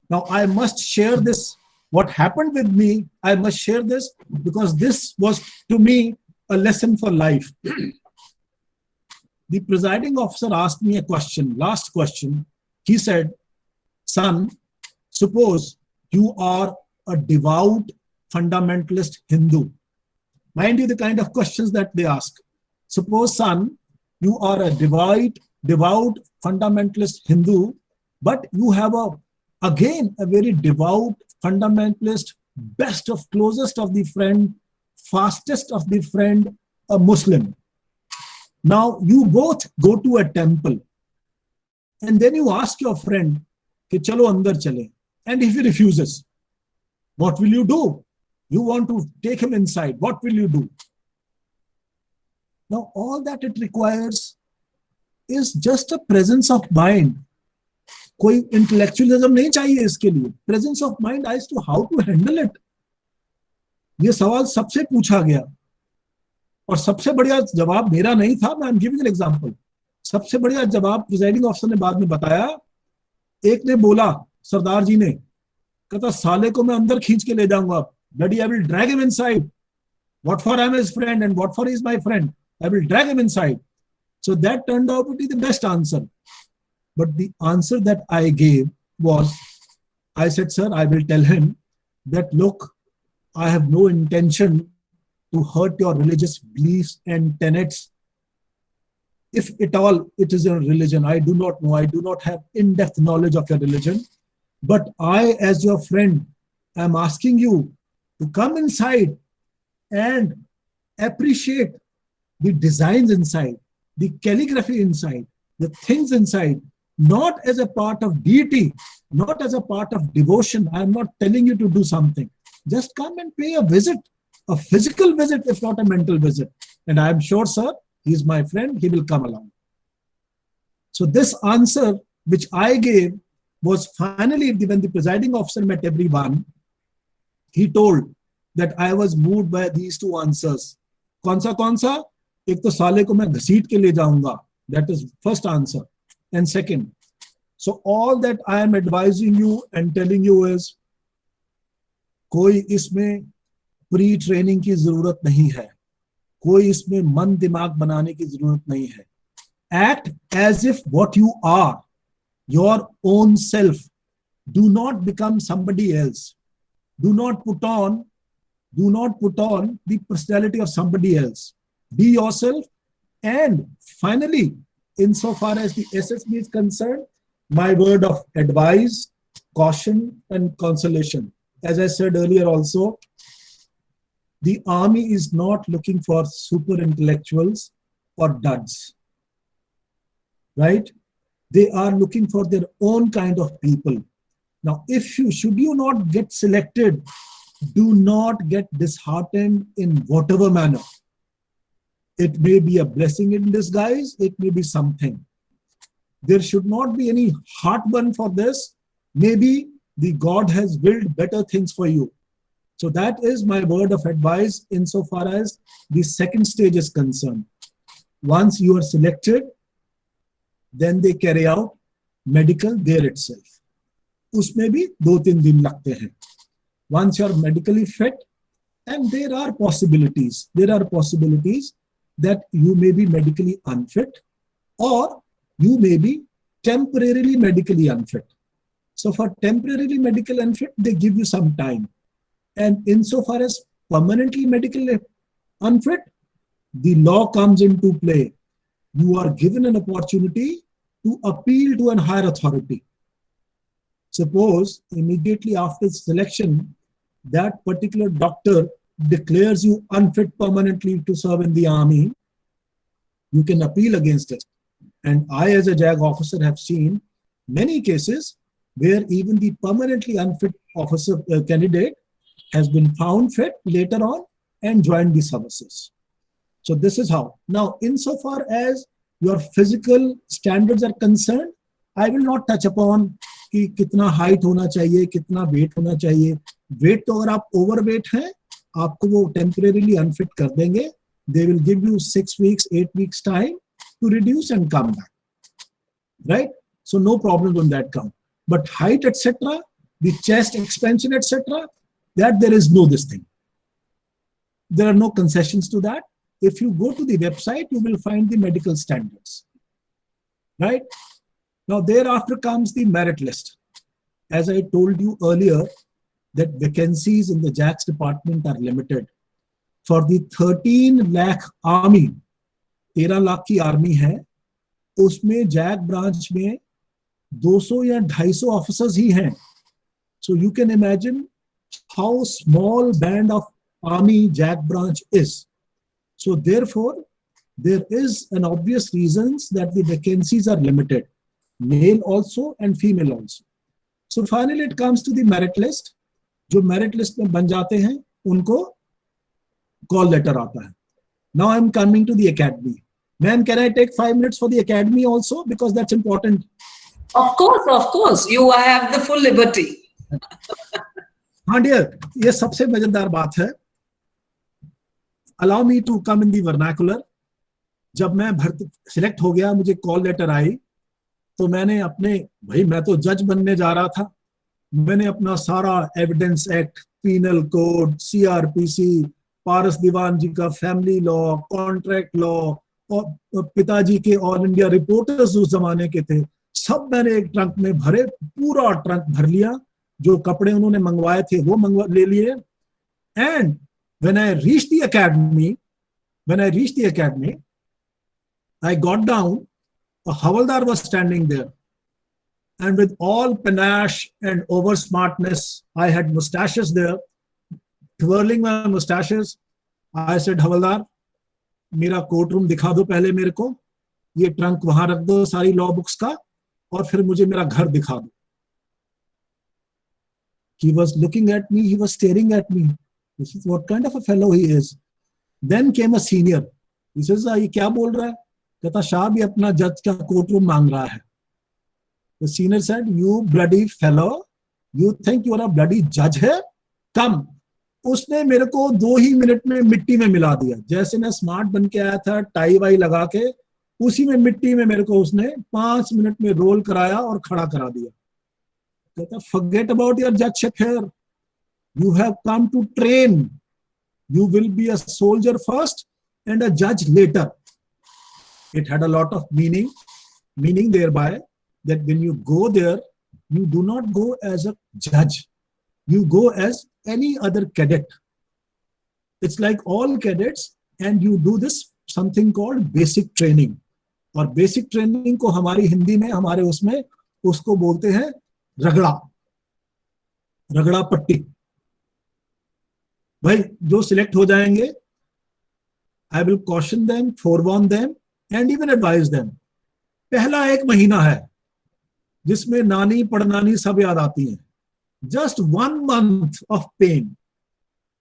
Now I must share this what happened with me, I must share this because this was to me a lesson for life. The presiding officer asked me a question, last question. He said, son, suppose you are a devout fundamentalist Hindu. Mind you, the kind of questions that they ask. Suppose, son, you are a devout fundamentalist Hindu, but you have again a very devout fundamentalist, best of closest of the friend, fastest of the friend, a Muslim. Now you both go to a temple and then you ask your friend, "Ki chalo andar chale." And if he refuses, what will you do? You want to take him inside. What will you do? Now all that it requires is just a presence of mind. कोई intellectualism नहीं चाहिए इसके लिए. Presence of mind as to how to handle it. ये सवाल सबसे पूछा गया और सबसे बढ़िया जवाब मेरा नहीं था. मैं गिविंग एन एग्जांपल. सबसे बढ़िया जवाब प्रिजाइडिंग ऑफिसर ने बाद में बताया. एक ने बोला, सरदार जी ने, कहता साले को मैं अंदर खींच के ले जाऊंगा. Bloody, I will drag him inside. What for I am his friend and what for he is my friend. I will drag him inside. So that turned out to be the best answer. But the answer that I gave was, I said, sir, I will tell him that, look, I have no intention to hurt your religious beliefs and tenets. If at all it is a religion, I do not know. I do not have in-depth knowledge of your religion. But I, as your friend, am asking you to come inside and appreciate the designs inside, the calligraphy inside, the things inside, not as a part of deity, not as a part of devotion. I am not telling you to do something. Just come and pay a visit, a physical visit, if not a mental visit. And I am sure, sir, he is my friend, he will come along. So this answer, which I gave, was finally, when the presiding officer met everyone, he told that I was moved by these two answers. कौन सा? एक तो साले को मैं घसीट के ले जाऊंगा. That is first answer. And second, so all that I am advising you and telling you is, कोई इसमें प्री ट्रेनिंग की जरूरत नहीं है. कोई इसमें मन दिमाग बनाने की जरूरत नहीं है. Act as if what you are, your own self. Do not become somebody else. Do not put on the personality of somebody else. Be yourself. And finally, insofar as the SSB is concerned, my word of advice, caution, and consolation. As I said earlier also, the army is not looking for super intellectuals or duds, right? They are looking for their own kind of people. Now, should you not get selected, do not get disheartened in whatever manner. It may be a blessing in disguise, it may be something. There should not be any heartburn for this. Maybe the God has willed better things for you. So that is my word of advice insofar as the second stage is concerned. Once you are selected, then they carry out medical there itself. उसमें भी 2-3 दिन लगते हैं. Once you are medically fit, and there are possibilities that you may be medically unfit or you may be temporarily medically unfit. So for temporarily medical unfit, they give you some time. And insofar as permanently medically unfit, the law comes into play. You are given an opportunity to appeal to a higher authority. Suppose immediately after selection, that particular doctor declares you unfit permanently to serve in the army, you can appeal against it. And I, as a JAG officer, have seen many cases where even the permanently unfit officer candidate has been found fit later on and joined the services. So this is how. Now, insofar as your physical standards are concerned, I will not touch upon कि कितना height होना चाहिए, कितना weight होना चाहिए. Weight तो अगर आप overweight हैं, आपको वो temporarily unfit कर देंगे. They will give you 6 weeks, 8 weeks time to reduce and come back. Right? So no problem on that count. But height, etc., the chest expansion, etc., that there is no this thing. There are no concessions to that. If you go to the website, you will find the medical standards, right? Now, thereafter comes the merit list. As I told you earlier, that vacancies in the JAX department are limited. For the 13 lakh army, 13 lakh की army है, उसमें Jack branch में 200 या 250 officers ही हैं. So you can imagine how small band of army JAC branch is. So therefore, there is an obvious reasons that the vacancies are limited, male also and female also. So finally it comes to the merit list. जो merit list में बन जाते हैं, उनको call letter आता है. Now I'm coming to the academy. Ma'am, can I take 5 minutes for the academy also? Because that's important. Of course. You have the full liberty. हाँ dear, ये सबसे मजेदार बात है. Allow me to come in the vernacular. जब मैं भर्ती select हो गया, मुझे कॉल लेटर आई, तो मैंने अपने, भाई मैं तो जज बनने जा रहा था, मैंने अपना सारा evidence act, penal code, CrPC, Paras Diwan ji का फैमिली लॉ, कॉन्ट्रैक्ट लॉ, और पिताजी के ऑल इंडिया रिपोर्टर्स उस जमाने के थे, सब मैंने एक ट्रंक में भरे, पूरा ट्रंक भर लिया. जो कपड़े उन्होंने मंगवाए थे वो ले लिए. And when I reached the academy, I got down. A Havaldar was standing there, and with all panache and over smartness, I had mustaches there, twirling my mustaches. I said, Havaldar, मेरा court room दिखा दो पहले मेरे को, ये trunk वहां रख दो सारी लॉ बुक्स का, और फिर मुझे मेरा घर दिखा दो. He was looking at me, he was staring at me. This is what kind of a fellow he is. Then came a senior. He says, ये क्या बोल रहा है? कहता, साहब ये अपना जज का कोर्ट रूम मांग रहा है. The senior said, you bloody fellow, you think you are a bloody judge है? Come. उसने मेरे को 2 ही मिनट में मिट्टी में मिला दिया. जैसे मैं स्मार्ट बन के आया था, टाई वाई लगा के, उसी में मिट्टी में मेरे को उसने 5 मिनट में रोल कराया और खड़ा करा दिया. कहता, forget about your judgeship here. You have come to train. You will be a soldier first and a judge later. It had a lot of meaning thereby that when you go there, you do not go as a judge. You go as any other cadet. It's like all cadets, and you do this something called basic training. और basic training को हमारी हिंदी में, हमारे उसमें उसको बोलते हैं रगड़ा पट्टी. भाई जो सिलेक्ट हो जाएंगे, I will caution them, forewarn them, and even advise them. पहला 1 महीना है जिसमें नानी पड़नानी सब याद आती हैं. Just 1 month of pain.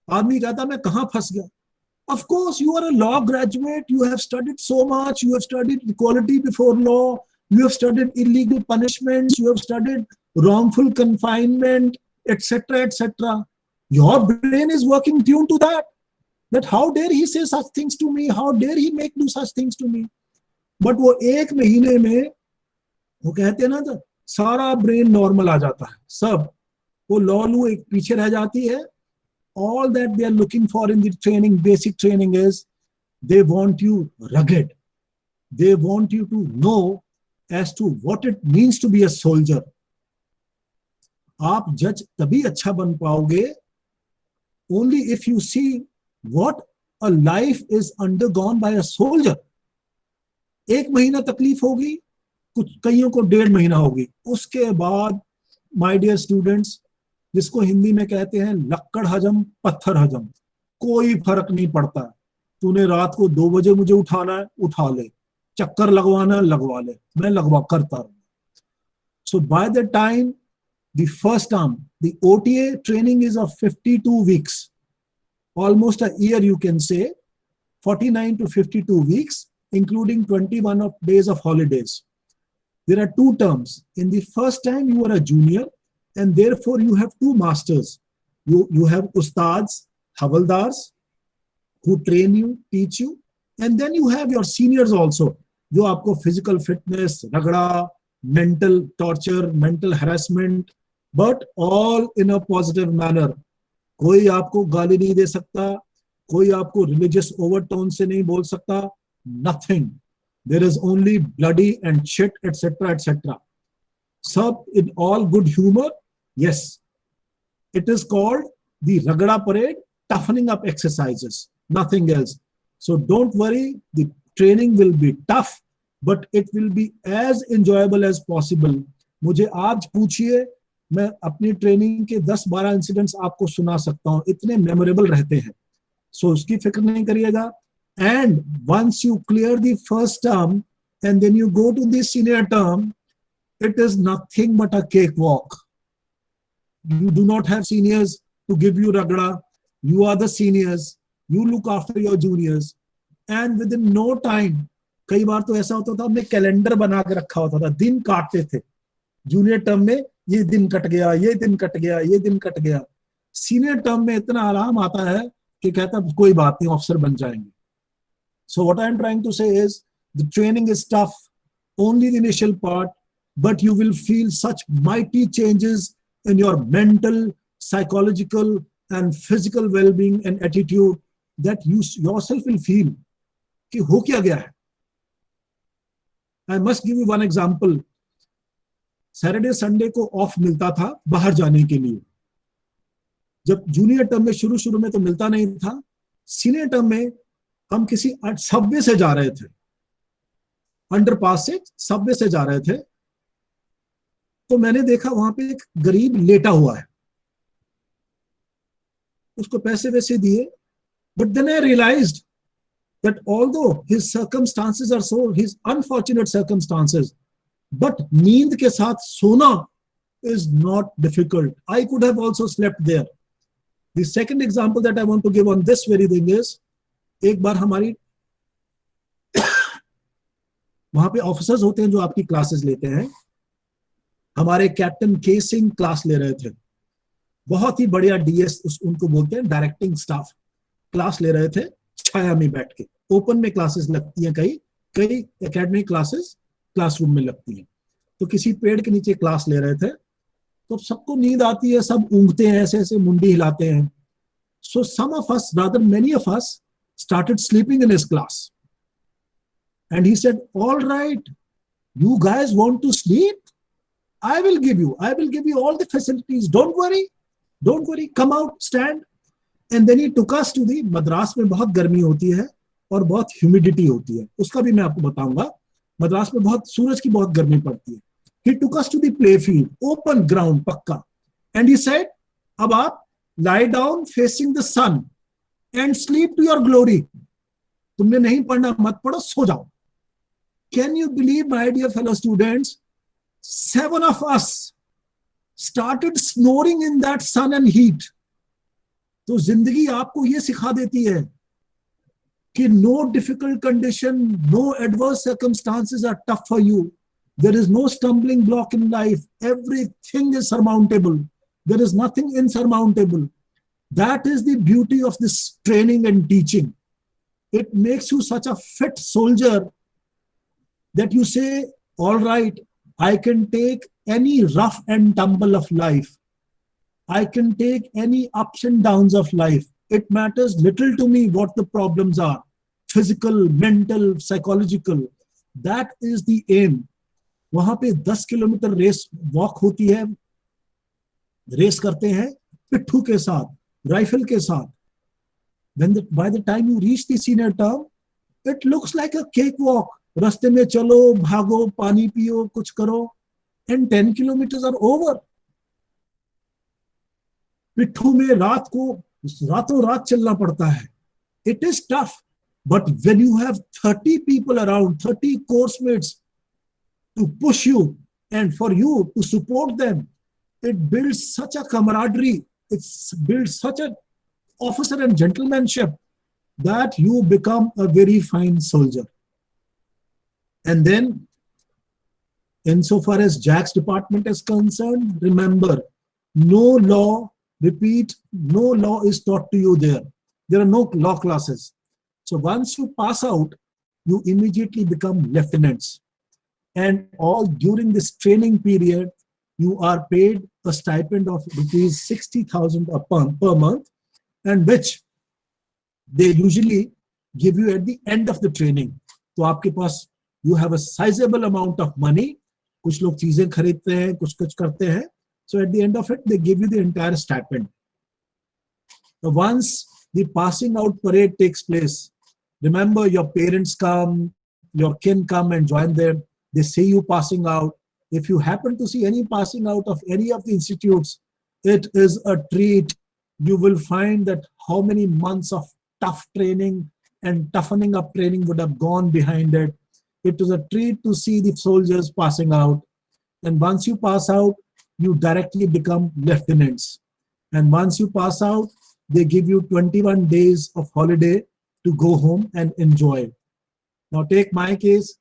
आदमी कहता मैं कहां फंस गया. Of course, you are a law graduate. You have studied so much. You have studied equality before law. You have studied illegal punishments. You have studied wrongful confinement, etc., etc. Your brain is working tuned to that. That how dare he say such things to me? How dare he make do such things to me? But वो 1 महीने में वो कहते हैं ना, तो सारा brain normal आ जाता है. सब वो लॉलू एक पीछे रह जाती है. All that they are looking for in the training, basic training, is they want you rugged. They want you to know as to what it means to be a soldier. आप जज तभी अच्छा बन पाओगे only if you see what a life is undergone by a soldier. 1 महीना तकलीफ होगी, कुछ कईयों को 1.5 महीना होगी. उसके बाद my dear students, जिसको हिंदी में कहते हैं लक्कड़ हजम पत्थर हजम, कोई फर्क नहीं पड़ता. तूने रात को 2 बजे मुझे उठाना है, उठा ले. चक्कर लगवाना है, लगवा ले. मैं लगवा करता रहूं. So by the time the first term, the OTA training is of 52 weeks, almost a year you can say, 49 to 52 weeks, including 21 of days of holidays. There are 2 terms. In the first time you are a junior, and therefore you have 2 masters. You have ustads, havaldars, who train you, teach you, and then you have your seniors also, जो आपको physical fitness, रगड़ा, mental torture, mental harassment, but all in a positive manner. कोई आपको गाली नहीं दे सकता, कोई आपको रिलीजियस ओवरटोन से नहीं बोल सकता, nothing. There is only bloody and shit, etc., etc. Sub in all good humor, yes. It is called the Ragada Parade, toughening up exercises, nothing else. So don't worry, the training will be tough, but it will be as enjoyable as possible. मुझे आज पूछिए, मैं अपनी training के 10-12 incidents आपको सुना सकता हूँ, इतने मेमोरेबल रहते हैं. सो उसकी फिक्र नहीं करिएगा. And once you clear the first term and then you go to the senior term, it is nothing but a cakewalk. You do not have seniors to give you ragda. You are the seniors. You look after your juniors. And within no time, कई बार तो ऐसा होता था, हमने calendar बना के रखा होता था, दिन काटते थे. जूनियर टर्म में ये दिन कट गया, ये दिन कट गया, ये दिन कट गया. सीनियर टर्म में इतना आराम आता है कि कहता कोई बात नहीं, ऑफिसर बन जाएंगे. So what I'm trying to say is, the training is tough, only the initial part, but you will feel such mighty changes in your mental, psychological, and physical well-being and attitude that you yourself will feel कि हो क्या गया है. I must give you one example. Saturday, Sunday को of मिलता था बाहर जाने के लिए. जब जूनियर टर्म में शुरू में तो मिलता नहीं था. सीनियर टर्म में हम किसी सबवे से जा रहे थे, अंडरपास से सबवे से जा रहे थे, तो मैंने देखा वहां पे एक गरीब लेटा हुआ है. उसको पैसे वैसे दिए, but then I realised that although his circumstances are so his unfortunate circumstances, but नींद के साथ सोना is not difficult. I could have also slept there. The second example that I want to give on this very thing is, एक बार हमारी वहां पे officers होते हैं जो आपकी क्लासेस लेते हैं. हमारे कैप्टन के सिंह क्लास ले रहे थे, बहुत ही बढ़िया डीएस उनको बोलते हैं, डायरेक्टिंग स्टाफ. क्लास ले रहे थे छाया में बैठ के. ओपन में क्लासेस लगती हैं, कई एकेडमिक क्लासेस क्लासरूम में लगती हैं. तो किसी पेड़ के नीचे क्लास ले रहे थे, तो सबको नींद आती है, सब ऊँघते हैं, ऐसे ऐसे मुंडी हिलाते हैं. So some of us, rather many of us, started sleeping in his class. And he said, all right, you guys want to sleep? I will give you all the facilities. Don't worry, come out, stand. And then he took us to the, Madras में बहुत गर्मी होती है और बहुत humidity होती है, उसका भी मैं आपको बताऊंगा. मद्रास में बहुत सूरज की बहुत गर्मी पड़ती है. He took us to the play field, open ground, पक्का. And he said, अब आप lie down facing the sun and sleep to your glory. तुमने नहीं पढ़ना, मत पढ़ो, सो जाओ. Can you believe, my dear fellow students, 7 of us started snoring in that sun and heat. तो जिंदगी आपको ये सिखा देती है कि no difficult condition, no adverse circumstances are tough for you. There is no stumbling block in life. Everything is surmountable. There is nothing insurmountable. That is the beauty of this training and teaching. It makes you such a fit soldier that you say, all right, I can take any rough and tumble of life. I can take any ups and downs of life. It matters little to me what the problems are, physical, mental, psychological. That is the aim. वहां पे 10 kilometre race walk होती है, race करते हैं पिट्ठू के साथ, rifle के साथ. By the time you reach the senior term, it looks like a cakewalk. रास्ते में चलो, भागो, पानी पियो, कुछ करो, and 10 kilometers are over. पिट्ठू में रातों रात चलना पड़ता है. It is tough, but when you have 30 people around, 30 course mates to push you and for you to support them, it builds such a camaraderie. It builds such an officer and gentlemanship that you become a very fine soldier. And then, insofar as Jack's department is concerned, remember, no law is taught to you there. There are no law classes. So once you pass out, you immediately become lieutenants. And all during this training period, you are paid a stipend of rupees 60,000 per month, and which they usually give you at the end of the training. तो आपके पास you have a sizable amount of money. कुछ लोग चीजें खरीदते हैं, कुछ करते हैं. So at the end of it, they give you the entire stipend. Once the passing out parade takes place, remember your parents come, your kin come and join them. They see you passing out. If you happen to see any passing out of any of the institutes, it is a treat. You will find that how many months of tough training and toughening up training would have gone behind it. It is a treat to see the soldiers passing out. And once you pass out, you directly become lieutenants. And once you pass out, they give you 21 days of holiday to go home and enjoy. Now take my case.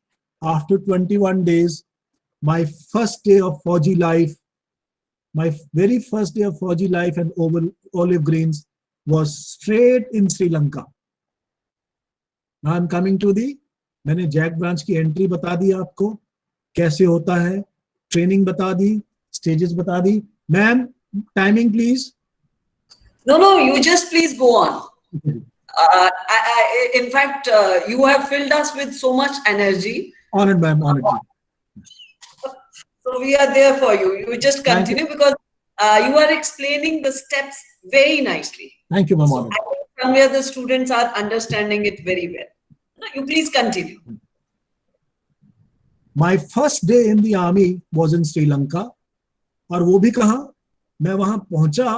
After 21 days, my first day of Fauji life, my very first day of Fauji life and Olive Greens was straight in Sri Lanka. Now I'm coming to the, मैंने Jack branch की entry बता दी आपको, कैसे होता है, training बता दी, stages बता दी. Ma'am, timing please. No, you just please go on. In fact, you have filled us with so much energy. Honored, ma'am, honored. So we are there for you. You just continue because you are explaining the steps very nicely. Thank you, ma'am. So I think somewhere the students are understanding it very well. You please continue. My first day in the army was in Sri Lanka. और वो भी कहाँ, मैं वहां पहुंचा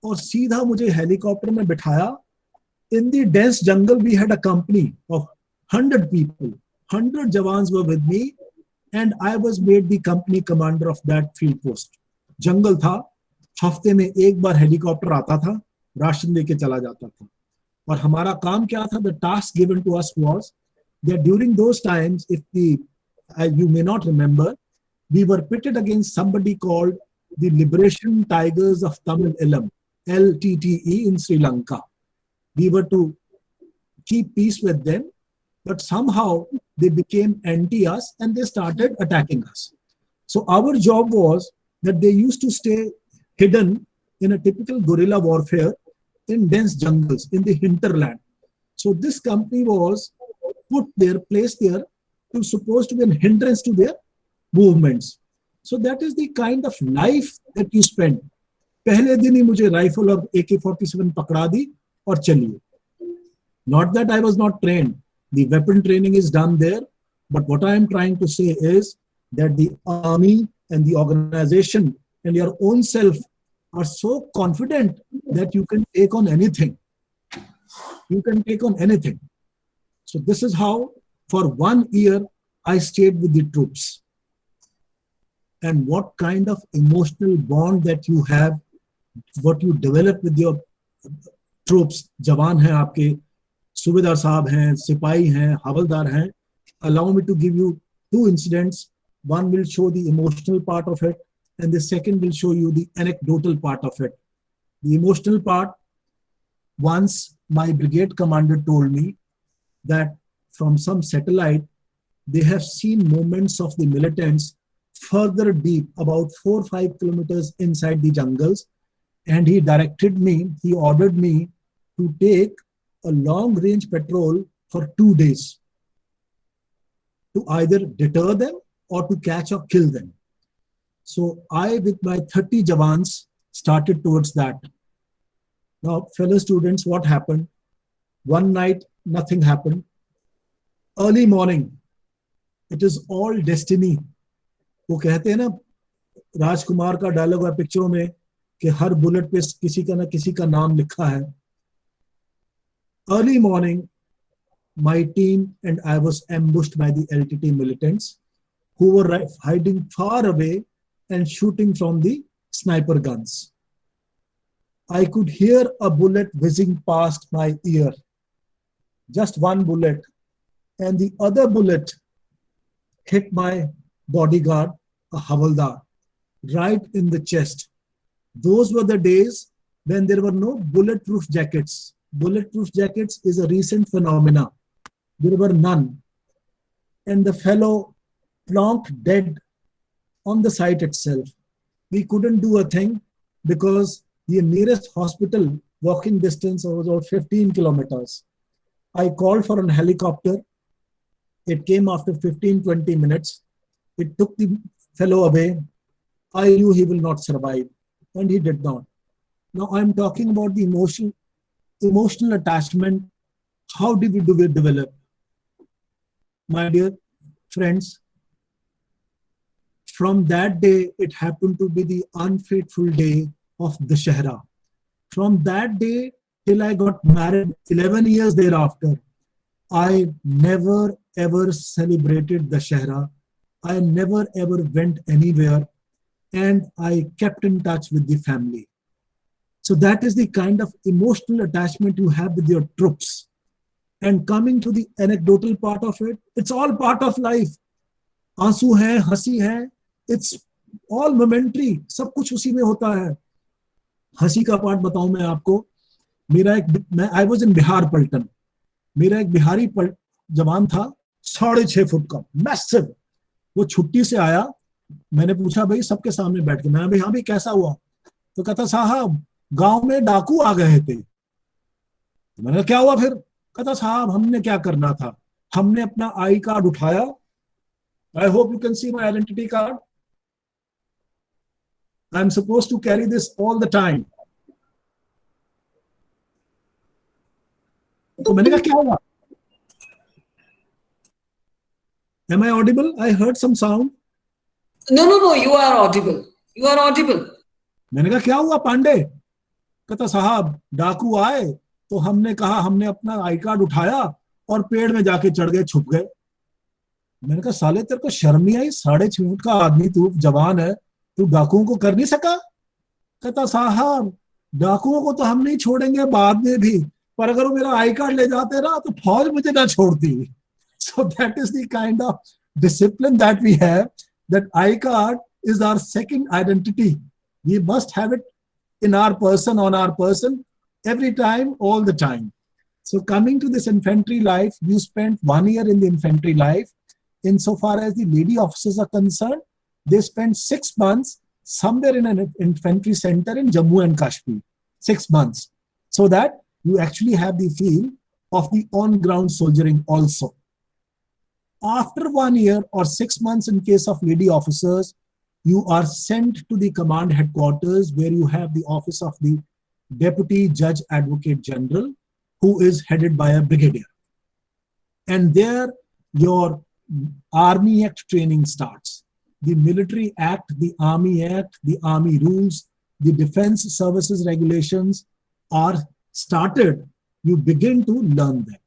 और सीधा मुझे हेलीकॉप्टर में बिठाया. In the dense jungle, we had a company of 100 people. 100 jawans were with me, and I was made the company commander of that field post. जंगल था, हफ्ते में एक बार हेलीकॉप्टर आता था, राशन लेके चला जाता था. और हमारा काम क्या था? The task given to us was that during those times, if you may not remember, we were pitted against somebody called the Liberation Tigers of Tamil Eelam, LTTE, in Sri Lanka. We were to keep peace with them, but somehow they became anti-us and they started attacking us. So our job was that they used to stay hidden in a typical guerrilla warfare in dense jungles in the hinterland. So this company was placed there to supposed to be a hindrance to their movements. So that is the kind of life that you spend. पहले दिन ही मुझे rifle और AK-47 पकड़ा दी और चलिए. Not that I was not trained. The weapon training is done there. But what I am trying to say is that the army and the organization and your own self are so confident that you can take on anything. You can take on anything. So this is how for 1 year I stayed with the troops. And what kind of emotional bond that you have, what you develop with your troops. जवान हैं आपके, सूबेदार साहब हैं, सिपाही हैं, हवलदार हैं. Allow me to give you 2 incidents. One will show the emotional part of it, and the second will show you the anecdotal part of it. The emotional part, once my brigade commander told me that from some satellite, they have seen movements of the militants further deep, about 4 or 5 kilometers inside the jungles. And he ordered me to take a long range patrol for 2 days to either deter them or to catch or kill them. So I, with my 30 jawans, started towards that. Now, fellow students, what happened? One night, nothing happened. Early morning, it is all destiny. वो कहते हैं ना, राजकुमार का dialogue है पिक्चरों में कि हर bullet पे किसी का ना किसी का नाम लिखा है. Early morning, my team and I was ambushed by the LTT militants who were hiding far away and shooting from the sniper guns. I could hear a bullet whizzing past my ear. Just one bullet. And the other bullet hit my bodyguard, a Havaldar, right in the chest. Those were the days when there were no bulletproof jackets. Bulletproof jackets is a recent phenomena. There were none. And the fellow plonked dead on the site itself. We couldn't do a thing because the nearest hospital walking distance was over 15 kilometers. I called for a helicopter. It came after 15-20 minutes. It took the fellow away. I knew he will not survive, and he did not. Now I'm talking about the emotional attachment. How do we develop? My dear friends, from that day, it happened to be the unfaithful day of Dussehra. From that day till I got married 11 years thereafter, I never ever celebrated Dussehra. I never ever went anywhere, and I kept in touch with the family. So that is the kind of emotional attachment you have with your troops. And coming to the anecdotal part of it, it's all part of life. आंसू है, हंसी है, it's all momentary. सब कुछ उसी में होता है. हंसी का पार्ट बताऊं मैं आपको. I was in बिहार पलटन. मेरा एक बिहारी जवान था, 6.5 फुट का, मैसिव. वो छुट्टी से आया. मैंने पूछा भाई सबके सामने बैठ के, मैं भाई हाँ भाई कैसा हुआ? तो कहता साहब गांव में डाकू आ गए थे. तो मैंने कहा क्या हुआ फिर? कहता साहब हमने क्या करना था, हमने अपना आई कार्ड उठाया. I hope you can see my identity card. I am suppose to carry this all the time. तो मैंने कहा क्या हुआ? Am I audible? I heard some sound. No, you are audible. You are audible. मैंने कहा क्या हुआ पांडे? कहता साहब डाकू आए तो हमने कहा, हमने अपना आई कार्ड उठाया और पेड़ में जाके चढ़ गए, छुप गए. मैंने कहा साले तेरे को शर्म नहीं आई? 6.5 फुट का आदमी, तू जवान है, तू डाकुओं को कर नहीं सका? कहता साहब डाकुओं को तो हम नहीं छोड़ेंगे बाद में भी, पर अगर वो मेरा आई कार्ड ले जाते ना तो फौज मुझे ना छोड़ती. So that is the kind of discipline that we have, that I card is our second identity. We must have it in our person, on our person, every time, all the time. So coming to this infantry life, you spent 1 year in the infantry life. Insofar as the lady officers are concerned, they spent 6 months somewhere in an infantry center in Jammu and Kashmir. 6 months. So that you actually have the feel of the on-ground soldiering also. After 1 year or 6 months in case of lady officers, you are sent to the command headquarters where you have the office of the Deputy Judge Advocate General, who is headed by a brigadier. And there your Army Act training starts. The Military Act, the Army Act, the Army rules, the Defense Services regulations are started. You begin to learn them.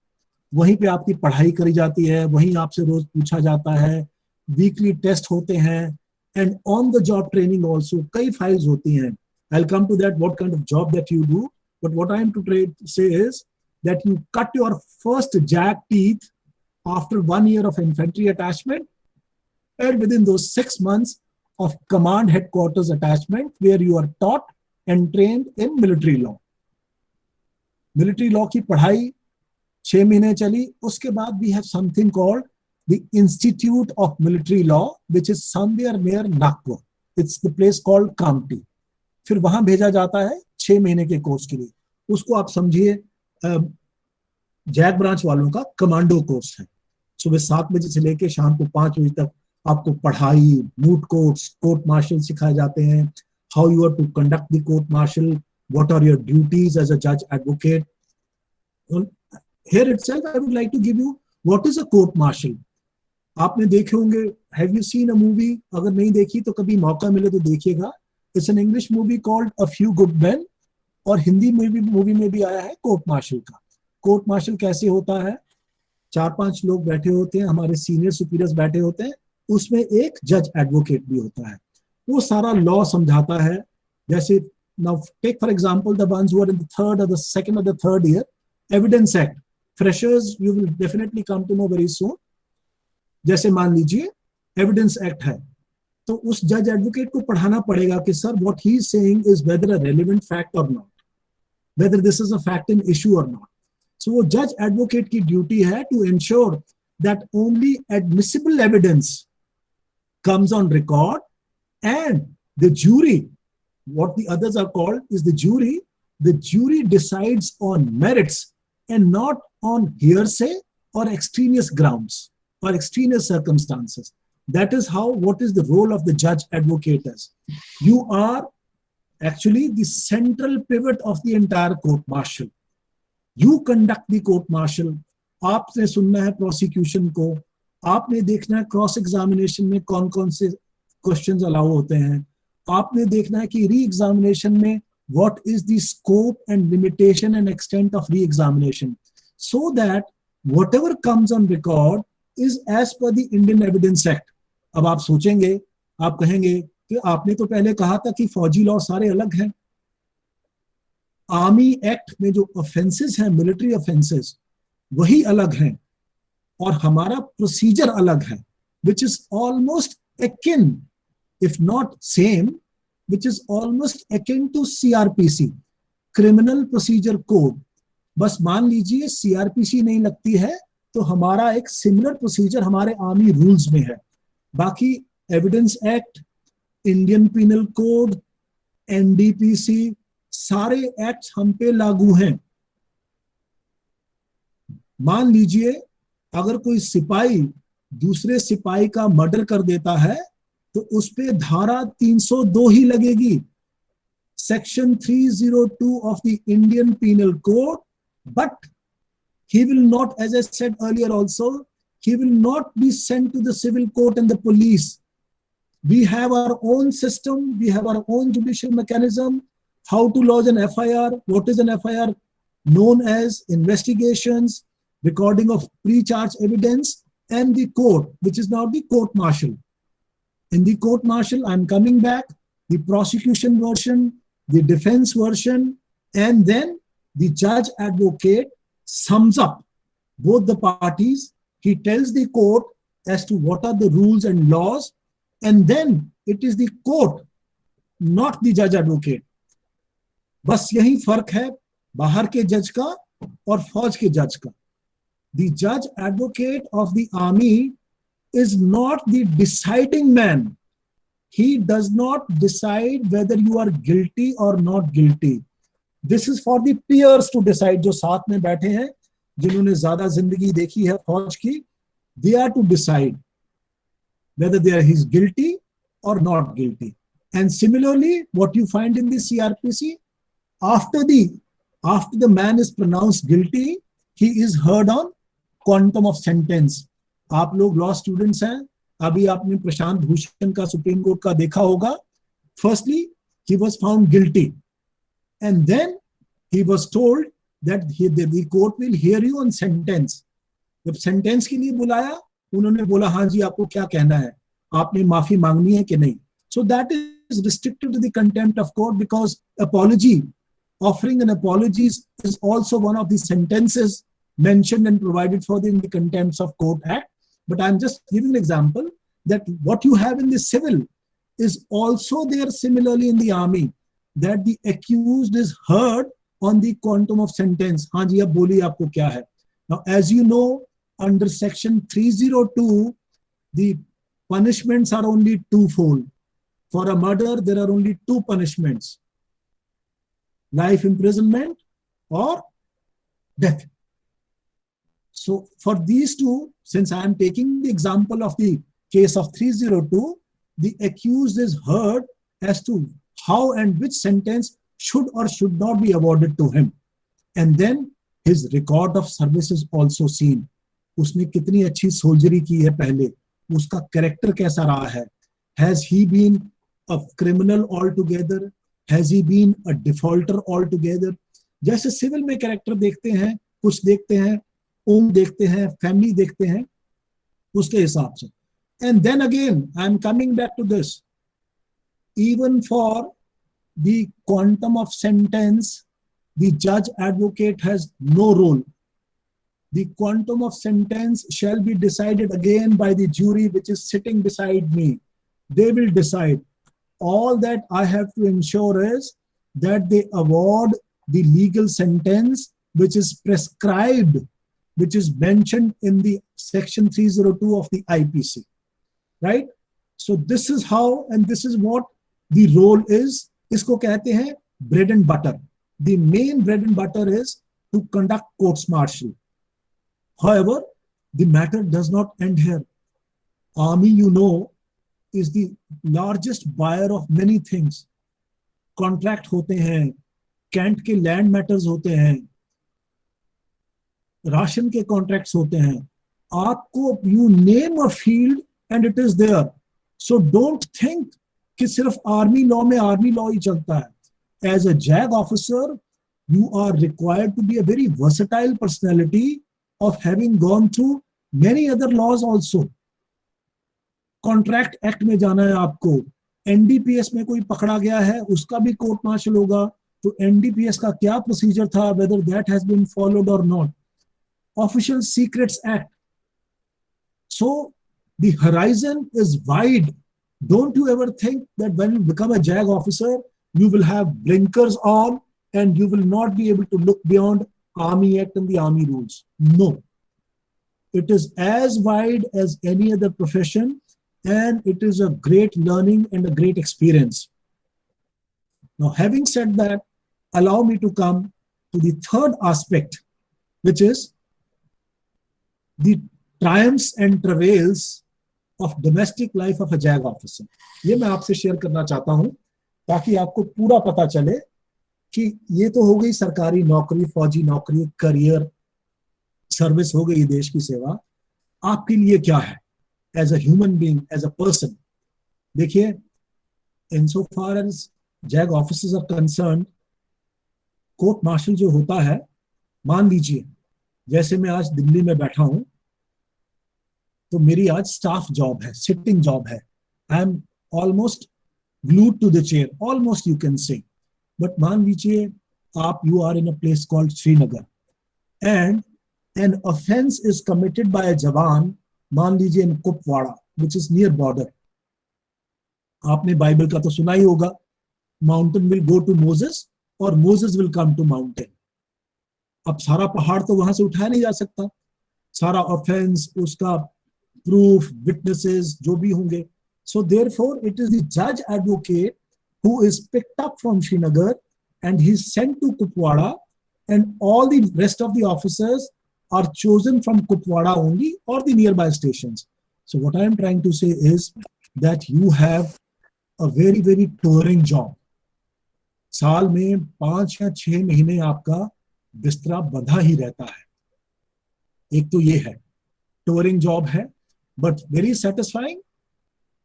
वहीं पे आपकी पढ़ाई करी जाती है, वहीं आपसे रोज पूछा जाता है, वीकली टेस्ट होते हैं, and on the job training also कई फाइल्स होती हैं. I'll come to that, what kind of job that you do. But what I am to say is that you cut your first jack teeth after 1 year of infantry attachment, and within those 6 months of command headquarters attachment, where you are taught and trained in military law. Military law की पढ़ाई 6 महीने चली. उसके बाद we have something called the Institute of Military Law, which is somewhere near Nagpur. It's the place called Kamptee. फिर वहां भेजा जाता है 6 महीने के कोर्स के लिए. उसको आप समझिए जैक ब्रांच वालों का कमांडो कोर्स है. सुबह 7 बजे से लेके शाम को 5 बजे तक आपको पढ़ाई, मूट कोर्ट्स, कोर्ट मार्शल सिखाए जाते हैं. How you are to conduct the court martial, what are your duties as a जज advocate. Here itself, I would like to give you what is a court martial. आपने देखे होंगे, have you seen a movie? अगर नहीं देखी तो कभी मौका मिले तो देखिएगा. It's an English movie called A Few Good Men, और हिंदी मूवी में भी आया है कोर्ट मार्शल का. कोर्ट मार्शल कैसे होता है? 4-5 लोग बैठे होते हैं, हमारे सीनियर सुपीरियर्स बैठे होते हैं, उसमें एक जज एडवोकेट भी होता है. वो सारा लॉ समझाता है. जैसे now take for example the ones who are in the 3rd or the 2nd or the 3rd year, Evidence Act. Freshers you will definitely come to know very soon. जैसे मान लीजिए एविडेंस एक्ट है, तो उस जज advocate को पढ़ाना पड़ेगा कि sir what he is saying is whether a relevant fact or not, whether this is a fact in issue or not. So वो जज एडवोकेट की ड्यूटी है to ensure that only admissible evidence comes on record, and the jury, what the others are called is the jury, the jury decides on merits and not on hearsay or extraneous grounds or extraneous circumstances. That is how, what is the role of the judge advocate is. You are actually the central pivot of the entire court martial. You conduct the court martial. आपने सुनना है prosecution को, आपने देखना है cross examination में कौन कौन से क्वेश्चंस अलाउ होते हैं, आपने देखना है कि री एग्जामिनेशन में what is the scope and limitation and extent of re-examination, so that whatever comes on record is as per the Indian Evidence Act. अब आप सोचेंगे, आप कहेंगे कि आपने तो पहले कहा था कि फौजी लॉ सारे अलग हैं, आर्मी एक्ट में जो ऑफेंसेस हैं, मिलिट्री ऑफेंसेस, वही अलग हैं और हमारा प्रोसीजर अलग है, which is almost akin, if not same, which is almost akin to CRPC, Criminal Procedure Code. बस मान लीजिए CRPC नहीं लगती है तो हमारा एक सिमिलर प्रोसीजर हमारे आर्मी रूल्स में है. बाकी evidence act, Indian penal code, NDPC, सारे एक्ट्स हम पे लागू हैं. मान लीजिए अगर कोई सिपाही दूसरे सिपाही का मर्डर कर देता है तो उस पे धारा 302 ही लगेगी, section 302 of the Indian penal code. But he will not, as I said earlier also, he will not be sent to the civil court and the police. We have our own system, we have our own judicial mechanism, how to lodge an FIR, what is an FIR, known as investigations, recording of pre-charge evidence, and the court, which is now the court martial. In the court martial, I'm coming back, the prosecution version, the defense version, and then the judge advocate sums up both the parties. He tells the court as to what are the rules and laws, and then it is the court, not the judge advocate. बस यही फर्क है बाहर के जज का और फौज के जज का. The judge advocate of the army is not the deciding man. He does not decide whether you are guilty or not guilty. This is for the peers to decide. जो साथ में बैठे हैं, जिन्होंने ज्यादा जिंदगी देखी है फौज की, they are to decide whether he is guilty or not guilty. And similarly, what you find in the CRPC, after the man is pronounced guilty, he is heard on quantum of sentence. आप लोग law students हैं, अभी आपने प्रशांत भूषण का supreme court का देखा होगा. Firstly, he was found guilty, and then he was told that the court will hear you on sentence. जब सेंटेंस के लिए बुलाया, उन्होंने बोला हाँ जी आपको क्या कहना है, आपने माफी मांगनी है कि नहीं. So that is restricted to the contempt of court, because apology, offering an apology is also one of the sentences mentioned and provided for in the Contempt of Court Act. But I'm just giving an example that what you have in the civil is also there similarly in the army, that the accused is heard on the quantum of sentence. हाँ जी अब बोलिए आपको क्या है. Now as you know, under section 302, the punishments are only twofold. For a murder, there are only two punishments: life imprisonment or death. So for these two, since I am taking the example of the case of 302, the accused is heard as to how and which sentence should or should not be awarded to him. And then his record of service is also seen. उसने कितनी अच्छी soldiery की है पहले, उसका character कैसा रहा है. Has he been a criminal altogether? Has he been a defaulter altogether? जैसे सिविल में कैरेक्टर देखते हैं, कुछ देखते हैं, उम्र देखते हैं, फैमिली देखते हैं, उसके हिसाब से. And then again, I am coming back to this. Even for the quantum of sentence, the judge advocate has no role. The quantum of sentence shall be decided again by the jury, which is sitting beside me. They will decide. All that I have to ensure is that they award the legal sentence which is prescribed, which is mentioned in the section 302 of the IPC, right? So this is how, and this is what the role is. इसको कहते हैं bread and butter. the main bread and butter is to conduct courts martial. However, the matter does not end here. Army, you know, is the largest buyer of many things. Contract होते हैं, cantt के land matters होते हैं, ration के contracts होते हैं. आपको you name a field and it is there. So don't think कि सिर्फ आर्मी लॉ में आर्मी लॉ ही चलता है. As a JAG officer you are required to be a very versatile personality of having gone through many other laws also. Contract act में जाना है आपको. एनडीपीएस में कोई पकड़ा गया है, उसका भी कोर्ट मार्शल होगा. तो एनडीपीएस का क्या प्रोसीजर था, whether that has been followed or not. Official secrets act. So the horizon is wide. Don't you ever think that when you become a JAG officer, you will have blinkers on and you will not be able to look beyond Army Act and the Army rules. No. It is as wide as any other profession, and it is a great learning and a great experience. Now, having said that, allow me to come to the third aspect, which is the triumphs and travails of domestic life of a JAG officer. ये मैं आपसे share करना चाहता हूं ताकि आपको पूरा पता चले कि ये तो हो गई सरकारी नौकरी, फौजी नौकरी, करियर, सर्विस हो गई, देश की सेवा. आपके लिए क्या है as a human being, as a person. देखिए, in so far as JAG officers are concern, court martial जो होता है, मान लीजिए जैसे मैं आज दिल्ली में बैठा हूं, तो मेरी आज स्टाफ जॉब है, सिटिंग जॉब है. I am almost glued to the chair, almost you can say. But मान लीजिए आप you are in a place called Srinagar and an offense is committed by a jawan, मान लीजिए in Kupwara, which is near border. आपने Bible का तो सुना ही होगा, mountain will go to Moses और Moses will come to mountain. अब सारा पहाड़ तो वहां से उठाया नहीं जा सकता. सारा offense, उसका proof, witnesses जो भी होंगे. So therefore it is the judge advocate who is picked up from Srinagar and he's sent to Kupwara, and all the rest of the officers are chosen from Kupwara only or the nearby stations. So what I am trying to say is that you have a very, very touring job. साल में 5 या 6 महीने आपका बिस्तरा बंधा ही रहता है. एक तो ये है, touring job है, but very satisfying.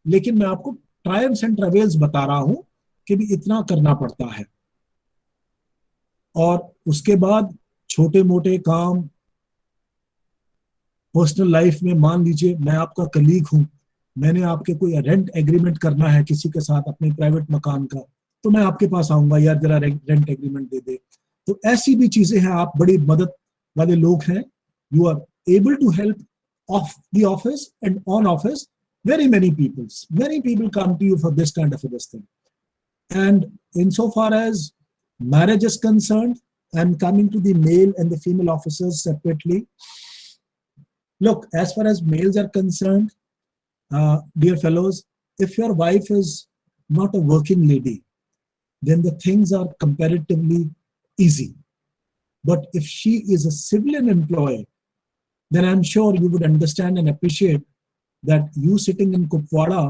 लेकिन मैं आपको triumphs and travails बता रहा हूं कि भी इतना करना पड़ता है. और उसके बाद छोटे मोटे काम पर्सनल लाइफ में, मान लीजिए मैं आपका कलीग हूं, मैंने आपके कोई रेंट एग्रीमेंट करना है किसी के साथ अपने प्राइवेट मकान का, तो मैं आपके पास आऊंगा, यार जरा रेंट एग्रीमेंट दे दे. तो ऐसी भी चीजें हैं. आप बड़ी मदद वाले लोग हैं. You are able to help of the office and on office. Very many people come to you for this kind of a this thing. And insofar as marriage is concerned, I'm coming to the male and the female officers separately. Look, as far as males are concerned, dear fellows, if your wife is not a working lady, then the things are comparatively easy. But if she is a civilian employee, then I'm sure you would understand and appreciate that you sitting in Kupwara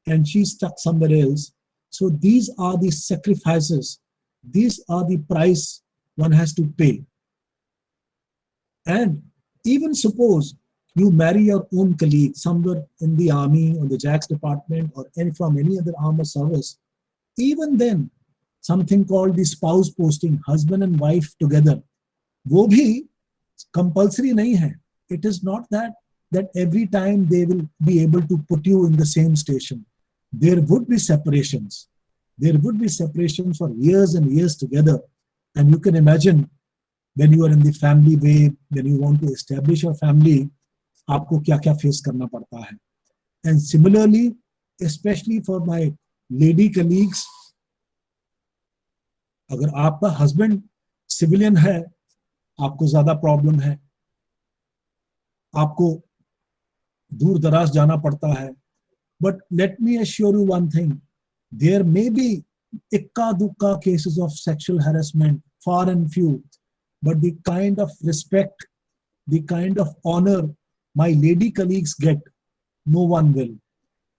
and she's stuck somewhere else. So these are the sacrifices. These are the price one has to pay. And even suppose you marry your own colleague somewhere in the army or the JAX department or from any other armed service, even then something called the spouse posting, husband and wife together, वो भी compulsory नहीं है. It is not that every time they will be able to put you in the same station. There would be separations. There would be separations for years and years together. And you can imagine when you are in the family way, when you want to establish your family, आपको क्या-क्या face करना पड़ता है. And similarly, especially for my lady colleagues, अगर आपका husband civilian है, आपको ज्यादा प्रॉब्लम है. आपको दूर दराज जाना पड़ता है. But let me assure you one thing, there may be ikka dukka cases of sexual harassment far and few. But the kind of respect, the kind of honor my lady colleagues get, no one will.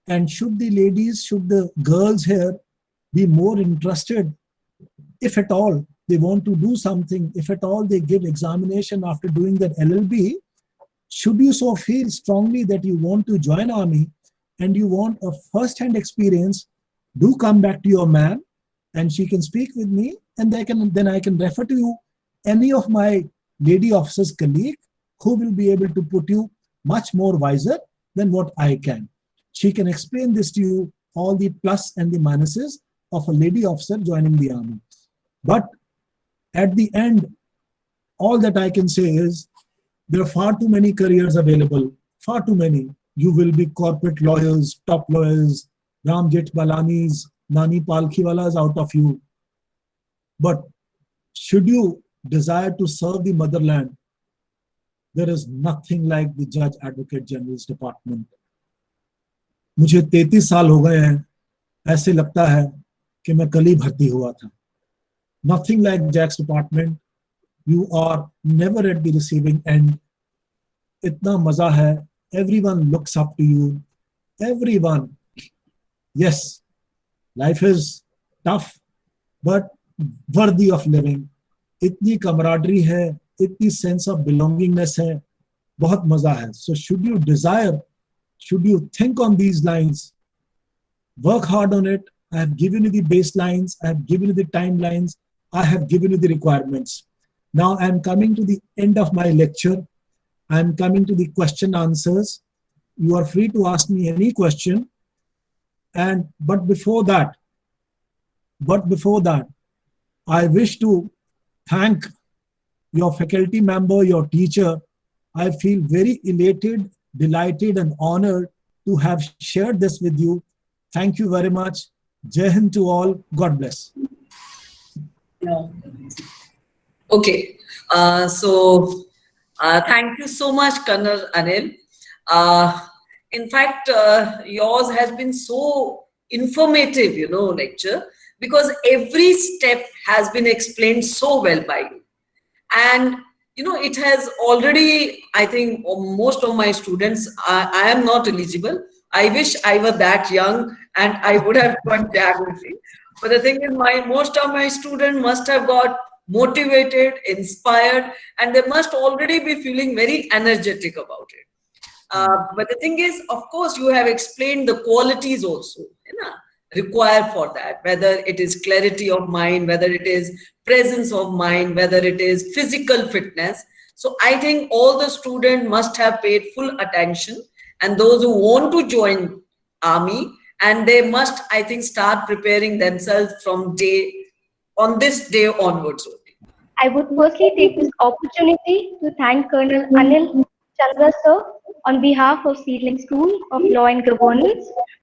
And should the girls here be more interested, if at all they want to do something, if at all they give examination after doing that LLB, should you so feel strongly that you want to join army and you want a first-hand experience, do come back to your man and she can speak with me, and then I can refer to you any of my lady officers colleague who will be able to put you much more wiser than what I can. She can explain this to you, all the plus and the minuses of a lady officer joining the army. But at the end, all that I can say is there are far too many careers available, far too many. You will be corporate lawyers, top lawyers, Ram Jethmalanis, Nani Palkhiwalas out of you. But should you desire to serve the motherland, there is nothing like the Judge Advocate General's Department. मुझे 33 साल हो गए हैं, ऐसे लगता है कि मैं कल ही भर्ती हुआ था. Nothing like Jack's department. You are never at the receiving end. इतना मजा है. Everyone looks up to you. Everyone. Yes, life is tough, but worthy of living. इतनी camaraderie है, इतनी sense of belongingness है, बहुत मजा है. So should you desire, should you think on these lines, work hard on it. I have given you the baselines, I have given you the timelines, I have given you the requirements. Now I am coming to the end of my lecture. I am coming to the question answers. You are free to ask me any question. But before that, I wish to thank your faculty member, your teacher. I feel very elated, delighted and honored to have shared this with you. Thank you very much. Jai Hind to all. God bless. Yeah. Okay. Thank you so much, Colonel Anil. In fact, yours has been so informative, lecture, because every step has been explained so well by you. And, it has already, I think, most of my students, I am not eligible. I wish I were that young and I would have got geography. But the thing is, most of my students must have got motivated, inspired, and they must already be feeling very energetic about it. But the thing is, of course, you have explained the qualities also required for that, whether it is clarity of mind, whether it is presence of mind, whether it is physical fitness. So I think all the students must have paid full attention, and those who want to join army, and they must, I think, start preparing themselves from this day onwards only. I would firstly take this opportunity to thank Colonel Anil Chandra sir on behalf of Seedling School of Law and Governance